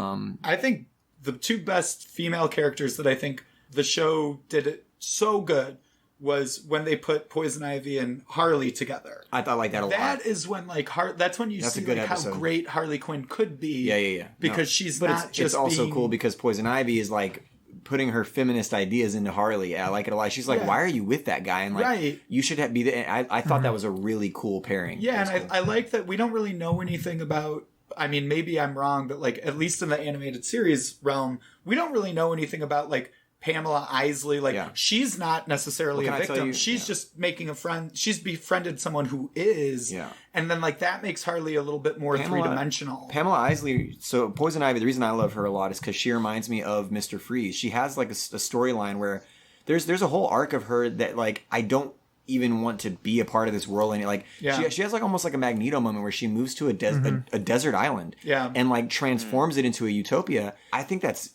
I think the two best female characters that I think the show did it so good was when they put Poison Ivy and Harley together. I thought like that a lot. That is when that's when you see like how great Harley Quinn could be. Yeah. Because she's not just. It's also being... cool because Poison Ivy is like putting her feminist ideas into Harley. I like it a lot. She's like, why are you with that guy? And like, you should be the. I thought that was a really cool pairing. Yeah, and cool. I like that we don't really know anything about. I mean, maybe I'm wrong, but like at least in the animated series realm, we don't really know anything about like Pamela Isley. Like she's not necessarily a victim. She's just making a friend. She's befriended someone who is. Yeah. And then like that makes Harley a little bit more three-dimensional. Pamela Isley. So Poison Ivy. The reason I love her a lot is because she reminds me of Mr. Freeze. She has like a storyline where there's a whole arc of her that like I don't even want to be a part of this world, and like she has like almost like a Magneto moment where she moves to a desert island and like transforms it into a utopia. I think that's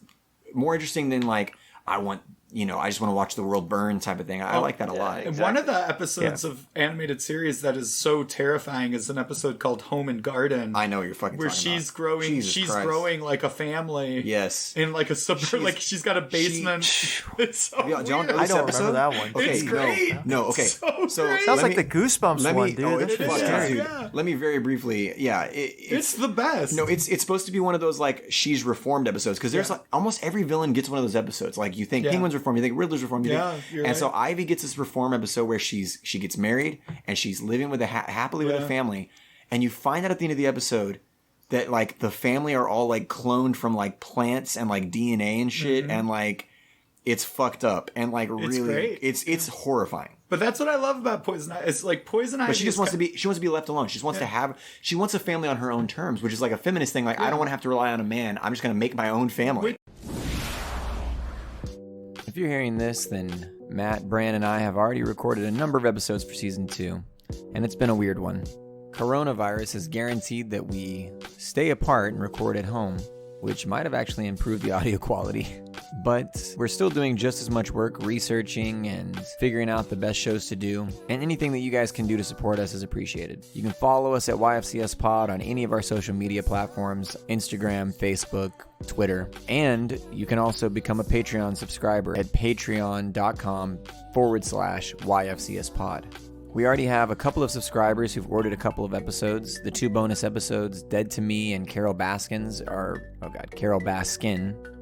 more interesting than like I want I just want to watch the world burn type of thing. I like that a lot. exactly. One of the episodes of animated series that is so terrifying is an episode called Home and Garden. I know what you're fucking where talking she's about. growing. Jesus She's Christ. growing like a family. Yes. In like a like she's got a basement. It's so Yeah, weird. John, I don't episode? remember that one. Okay, It's great. No, okay. So great. Sounds let like me- the Goosebumps one, dude. Oh, That it's shit's fucking scary. dude. Yeah. Let me very briefly. Yeah, It's the best. No, it's supposed to be one of those like she's reformed episodes because there's like almost every villain gets one of those episodes. Like you think Yeah. Penguin's reformed, you think Riddler's reformed, Yeah, you're and so right. Ivy gets this reform episode where she gets married and she's living with happily with a family, and you find out at the end of the episode that like the family are all like cloned from like plants and like DNA and shit, and like it's fucked up and like really great. it's horrifying. But that's what I love about Poison Ivy. It's like Poison Ivy. But she just wants to be left alone. She wants to have she wants a family on her own terms, which is like a feminist thing. Like I don't want to have to rely on a man. I'm just going to make my own family. If you're hearing this, then Matt, Bran, and I have already recorded a number of episodes for season 2, and it's been a weird one. Coronavirus has guaranteed that we stay apart and record at home, which might have actually improved the audio quality. But we're still doing just as much work researching and figuring out the best shows to do, and anything that you guys can do to support us is appreciated. You can follow us at YFCS Pod on any of our social media platforms, Instagram, Facebook, Twitter, and you can also become a Patreon subscriber at patreon.com/YFCS Pod. We already have a couple of subscribers who've ordered a couple of episodes. The 2 bonus episodes, Dead to Me and Carol Baskin,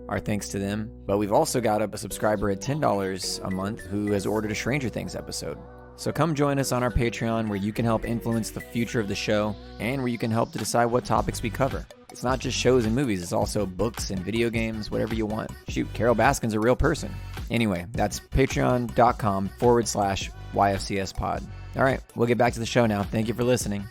our thanks to them. But we've also got a subscriber at $10 a month who has ordered a Stranger Things episode. So come join us on our Patreon where you can help influence the future of the show and where you can help to decide what topics we cover. It's not just shows and movies, it's also books and video games, whatever you want. Shoot, Carol Baskin's a real person. Anyway, that's patreon.com/YFCS Pod. All right, we'll get back to the show now. Thank you for listening.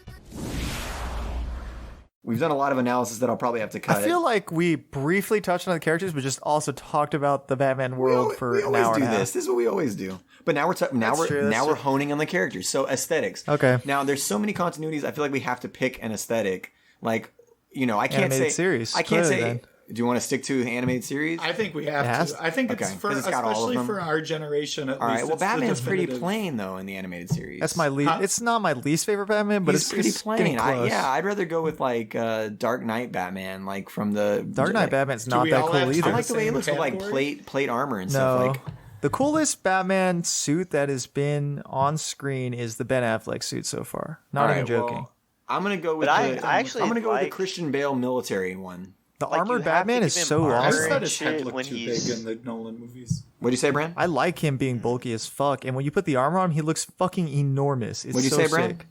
We've done a lot of analysis that I'll probably have to cut. I feel like we briefly touched on the characters, but just also talked about the Batman world for we an always hour do and a half. this. This is what we always do. But now That's true. we're honing on the characters. So aesthetics. Okay. Now there's so many continuities. I feel like we have to pick an aesthetic. Like I can't Animated say series, I can't clearly, say. then. Do you want to stick to the animated series? I think we have It has to. I think it's okay, for 'cause it's got all of especially them. for our generation. At All least, right. Well, it's the Batman's pretty definitive- plain though in the animated series. That's my least. Huh? It's not my least favorite Batman, but He's it's pretty it's getting plain. close. I'd rather go with like Dark Knight Batman, like from the Dark Knight Batman's not we that all cool have to- either. I like the way he Same looks with like category? plate armor and No. stuff. Like The coolest Batman suit that has been on screen is the Ben Affleck suit so far. Not all even right, joking. well, I'm gonna go with. But I the, actually I'm gonna go with the like- Christian Bale military one. The Like, you armored have to Batman give is him so armor I awesome. just thought and his head shit looked when too he's- big in the Nolan movies. What'd you say, Bran? I like him being bulky as fuck, and when you put the armor on him, he looks fucking enormous. It's What'd you so say, Bran? sick.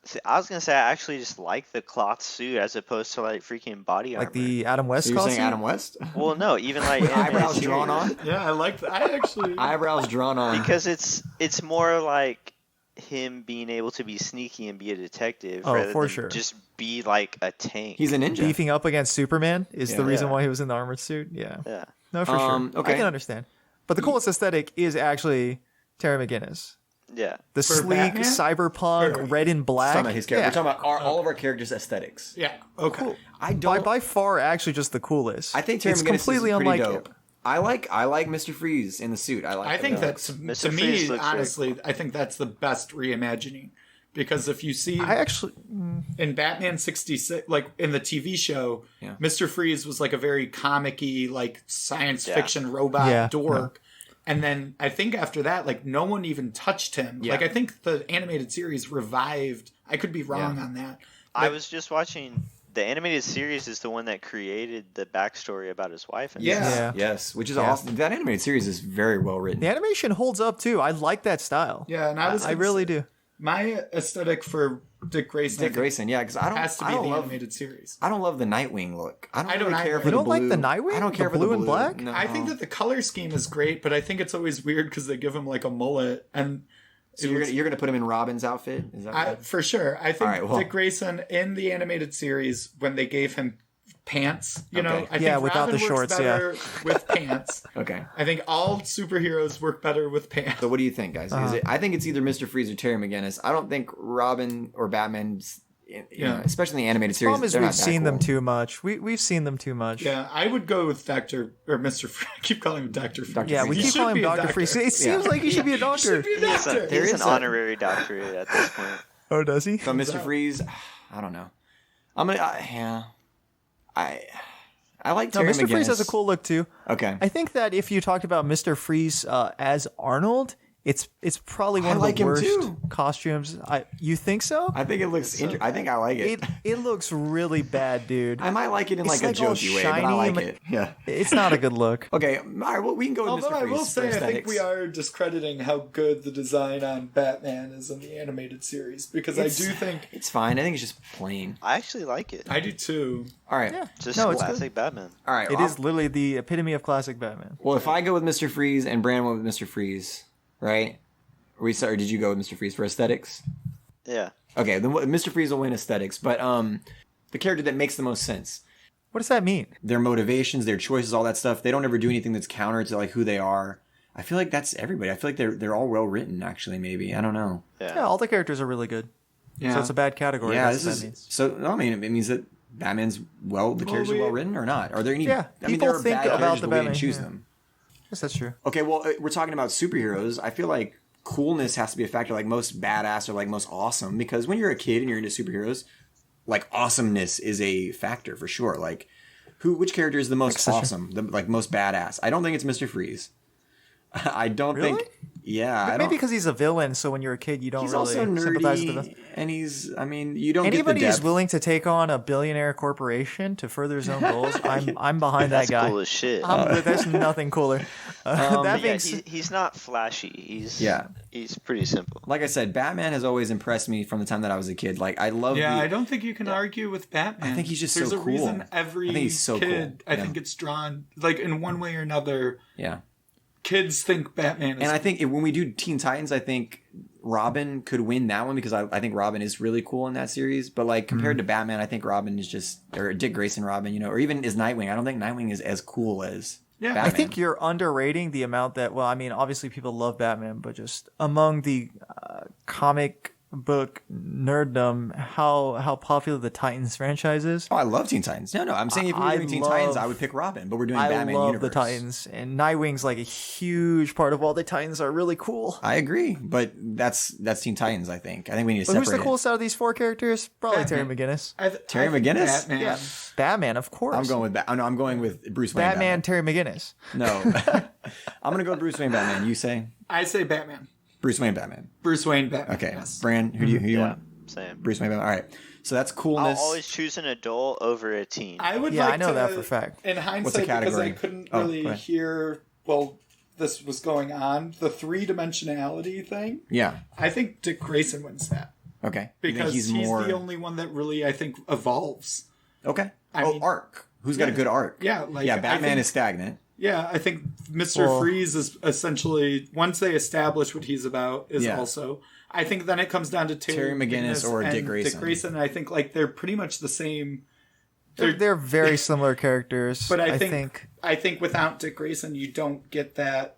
See, I was gonna say I actually just like the cloth suit as opposed to like freaking body armor. Like the Adam West So you're saying costume. Adam West? Well, no, even like With animated eyebrows drawn series. on? Yeah, I like that. I actually. Eyebrows drawn on. Because it's more like him being able to be sneaky and be a detective Oh, rather for than sure. just be like a tank. He's a ninja. Beefing up against Superman is the Yeah. reason Yeah. why he was in the armored suit. Yeah. Yeah. No, for sure. Okay. I can understand. But the coolest aesthetic is actually Terry McGinnis. Yeah. The For sleek Batman? cyberpunk Or- red and black. Talking about his character. Yeah. We're talking about all of our characters' aesthetics. Yeah. Okay. I by, don't. by far actually just the coolest. I think Terry it's McGinnis completely is pretty unlike dope. I like Mr. Freeze in the suit. I think that's Mr. to Freeze me looks very honestly. I think that's the best reimagining because if you see I actually in Batman 66, like in the TV show, Yeah. Mr. Freeze was like a very comic-y, like science Yeah. fiction robot Yeah, dork. And then I think after that, like no one even touched him. Yeah. Like I think the animated series revived. I could be wrong on that. I was just watching the animated series is the one that created the backstory about his wife. And Yeah. Yeah. Yes, which is Yeah. awesome. That animated series is very well written. the animation holds up too. I like that style. Yeah, and I was I really do. my aesthetic for Dick Grayson. Dick Grayson, yeah, because I don't. has to I be don't the love. animated series. I don't love the Nightwing look. I don't don't really care either. for You the don't like blue. the Nightwing? I don't The care for blue the and blue. black? No. I think that the color scheme is great, but I think it's always weird because they give him like a mullet and. So you're gonna put him in Robin's outfit? Is that right? For sure. I think All right, well- Dick Grayson in the animated series when they gave him pants, you know, Okay. I think Yeah, without Robin the works shorts, better with pants. Okay. I think all superheroes work better with pants. So what do you think, guys? Uh-huh. I think it's either Mr. Freeze or Terry McGinnis. I don't think Robin or Batman you know, especially in the animated series. Problem is they're we've not that seen them cool. too much. We've seen them too much. Yeah, I would go with Dr. or Mr. I keep calling him Dr. Freeze. Yeah, we He keep should calling be him a Dr. Freeze. It seems like he should be a doctor. He should be a doctor. He's is an a- honorary doctorate at this point. Oh, does he? So Mr. Freeze, I don't know. I'm gonna yeah. I like No, Terry Mr. Freeze McGinnis. has a cool look too. Okay. I think that if you talked about Mr. Freeze as Arnold, it's probably one of like the him worst too. costumes. You think so? I think it looks. I think I like it. It looks really bad, dude. I might like it in It's like a like all jokey way, but I shiny like and- it. Yeah. It's not a good look. Okay. All right. Well, we can go with Although Mr. I Freeze will for say, I think aesthetics. we are discrediting how good the design on Batman is in the animated series because I do think it's fine. I think it's just plain. I actually like it. I do too. All right. Yeah. Just No, it's classic Batman. All right. It is literally the epitome of classic Batman. Well, if I go with Mr. Freeze and Bran went with Mr. Freeze, right? Or did you go with Mr. Freeze for aesthetics? Yeah. Okay, then Mr. Freeze will win aesthetics, but the character that makes the most sense. What does that mean? Their motivations, their choices, all that stuff. They don't ever do anything that's counter to like who they are. I feel like that's everybody. I feel like they're all well written. Actually, maybe I don't know. Yeah, all the characters are really good. Yeah. So it's a bad category. Yeah, That's this what is that means. so. No, I mean, it means that Batman's the characters are well written or not. Are there any? Yeah, I mean, people there are think bad about characters, the but we didn't Batman, choose yeah. them. Yes, that's true. Okay, well, we're talking about superheroes. I feel like coolness has to be a factor, like most badass or like most awesome, because when you're a kid and you're into superheroes, like awesomeness is a factor for sure. Like, which character is the most awesome, the like most badass? I don't think it's Mr. Freeze. I don't Really? think. Yeah, But I maybe don't. because he's a villain, so when you're a kid, you don't He's really also sympathize with the nerdy, villain. and he's. I mean, you don't Anybody get the who's depth. willing to take on a billionaire corporation to further his own goals, I'm behind That's that guy. cool as shit. There's nothing cooler. That But yeah, makes he's not flashy. He's pretty simple. Like I said, Batman has always impressed me from the time that I was a kid. Like I love. Yeah, the, I don't think you can argue with Batman. I think he's just There's so a cool. reason every I think he's so kid, cool. I think it's drawn, like in one way or another, Yeah. kids think Batman is And I think when we do Teen Titans, I think Robin could win that one because I think Robin is really cool in that series. But like compared to Batman, I think Robin is just, or Dick Grayson Robin, you know, or even is Nightwing. I don't think Nightwing is as cool as Yeah. Batman. I think you're underrating the amount that, well, I mean, obviously people love Batman, but just among the comic book nerddom, how popular the Titans franchise is. Oh, I love Teen Titans. No, I'm saying if we were I doing Teen love- Titans, I would pick Robin. But we're doing I Batman love universe. the Titans, and Nightwing's like a huge part of all the Titans are really cool. I agree, but that's Teen Titans. I think we need to But separate who's the it. coolest out of these four characters? Probably Terry Batman. McGinnis. Terry I think McGinnis? Batman. Yeah, Batman, of course. I'm going with I'm going with Bruce Wayne. Batman, Terry McGinnis. No, I'm gonna go with Bruce Wayne Batman. You say I say Batman. Bruce Wayne Batman. Bruce Wayne Batman. Okay, Yes. Bran, who do you Yeah, want? same. Bruce Wayne Batman. All right, so that's I'll coolness. always choose an adult over a teen. I would Yeah, like I know to, that for a fact. In hindsight, because category? I couldn't Oh, really go ahead. hear, well, this was going on, the three-dimensionality thing, Yeah. I think Dick Grayson wins that. Okay. You think Because he's more the only one that really, I think, evolves. okay. I mean- arc. Who's got a good arc? Yeah, like, yeah. I Batman think- is stagnant. Yeah, I think Mr. Well- Freeze is essentially, once they establish what he's about, is Yeah. also. I think then it comes down to Terry McGinnis or and Dick Grayson. Dick Grayson, and I think like they're pretty much the same. They're very similar characters. But I think without Dick Grayson, you don't get that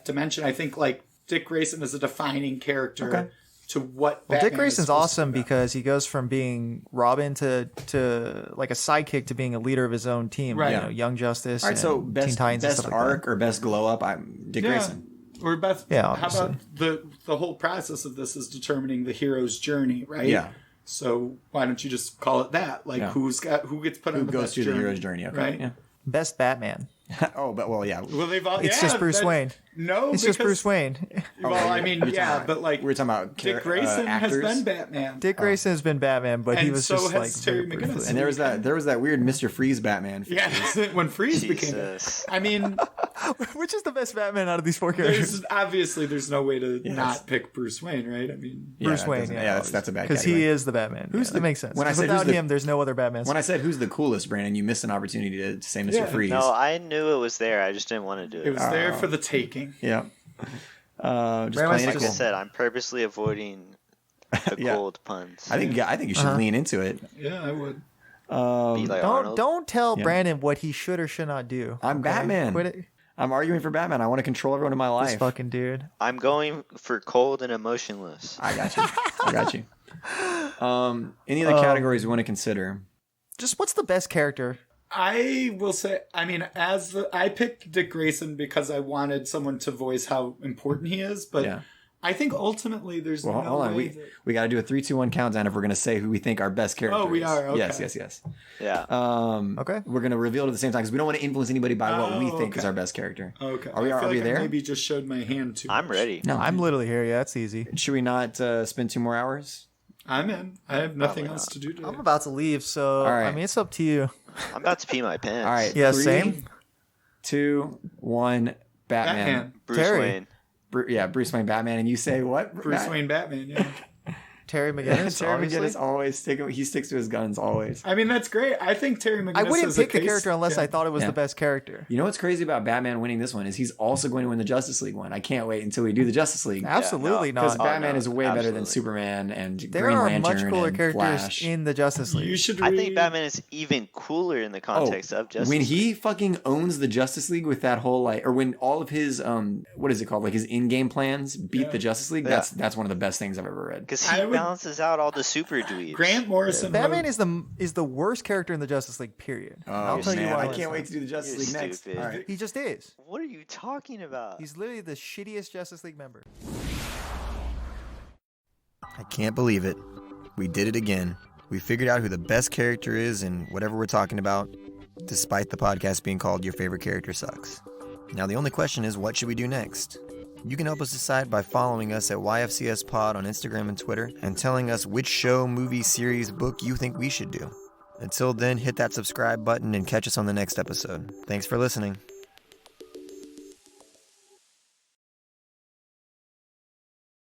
dimension. I think like Dick Grayson is a defining character Okay. to what. Well, Batman Dick is Grayson's supposed to awesome be about. because he goes from being Robin to like a sidekick to being a leader of his own team. Right. You Yeah. know, Young Justice. All right. So and best Teen Titans and best stuff like arc or best glow up. I'm Dick Grayson. Or Beth, Yeah, how obviously. about the whole process of this is determining the hero's journey, right? Yeah. So why don't you just call it that? Like Yeah. who gets put Who on the goes best through journey, the hero's journey? Okay. right? Yeah. that. Best Batman. Oh, but well, yeah. Well, they've all, It's yeah, just Bruce that- Wayne. No, It's just because- Bruce Wayne. Well, I mean, yeah, but like We're talking about Dick Grayson has actors. been Batman. Dick Grayson has been Batman, but he And was so just has like Terry very McGinnis. briefly. And there was that weird Mr. Freeze Batman. Yeah, when Freeze became. Jesus. I mean, Which is the best Batman out of these four characters? there's no way to Yes. not pick Bruce Wayne, right? I mean, Yeah, Bruce that Wayne. doesn't- yeah, that's a bad because he category. is the Batman. That makes sense. when I 'Cause said who's without the- him, there's no other Batman. When I said who's the coolest, Brandon, you missed an opportunity to say Mr. Yeah. Freeze. No, I knew it was there. I just didn't want to do it. it was there for the taking. Yeah. Just Brandon playing was it Like cool. I said, I'm purposely avoiding the Yeah. cold puns. I think you should lean into it. Yeah, I would. Be like don't Arnold. don't tell Brandon what he should or should not do. I'm Batman. Quit it. I'm arguing for Batman. I want to control everyone in my This life. fucking dude. I'm going for cold and emotionless. I got you. I got you. Any other categories you want to consider? Just what's the best character? I will say, I mean, I picked Dick Grayson because I wanted someone to voice how important he is, but Yeah. I think ultimately there's no Hold on. way We got to do a 3, 2, 1 countdown if we're going to say who we think our best character is. Oh, we are? Okay. Yes. Yeah. Okay. We're going to reveal it at the same time because we don't want to influence anybody by what we think is okay. our best character. Okay. Are we I feel like there? I maybe just showed my hand too I'm much. ready. No. I'm literally here. Yeah, it's easy. Should we not spend 2 more hours? I'm in. I have nothing Probably else to do today. I'm about to leave, so All right. I mean, it's up to you. I'm about to pee my pants. All right. Yeah, 3, same. 2, 1, Batman. Batman. Bruce Terry. Wayne. Bruce Wayne Batman. And you say what? Bruce Matt? Wayne Batman, yeah. Terry McGinnis, Terry obviously. McGinnis always he sticks to his guns always. I mean, that's great. I think Terry McGinnis I wouldn't is a pick the case- character unless yeah. I thought it was Yeah. the best character. You know what's crazy about Batman winning this one is he's also going to win the Justice League one. I can't wait until we do the Justice League. Absolutely Because not. Batman no, is way better than absolutely. Superman and There Green are Lantern much cooler and characters Flash. in the Justice League. You should I read... think Batman is even cooler in the context of Justice when League. he fucking owns the Justice League with that whole or when all of his what is it called, like his in-game plans beat the Justice League, Yeah. that's one of the best things I've ever read. Because I he would- balances out all the super dweebs. Grant Morrison Batman wrote- is the worst character in the Justice League. Period. I'll tell you man, why. I next can't time. wait to do the Justice You're League next. stupid. All right. He just is. What are you talking about? He's literally the shittiest Justice League member. I can't believe it. We did it again. We figured out who the best character is in whatever we're talking about, despite the podcast being called Your Favorite Character Sucks. Now the only question is, what should we do next? You can help us decide by following us at YFCS Pod on Instagram and Twitter and telling us which show, movie, series, book you think we should do. Until then, hit that subscribe button and catch us on the next episode. Thanks for listening.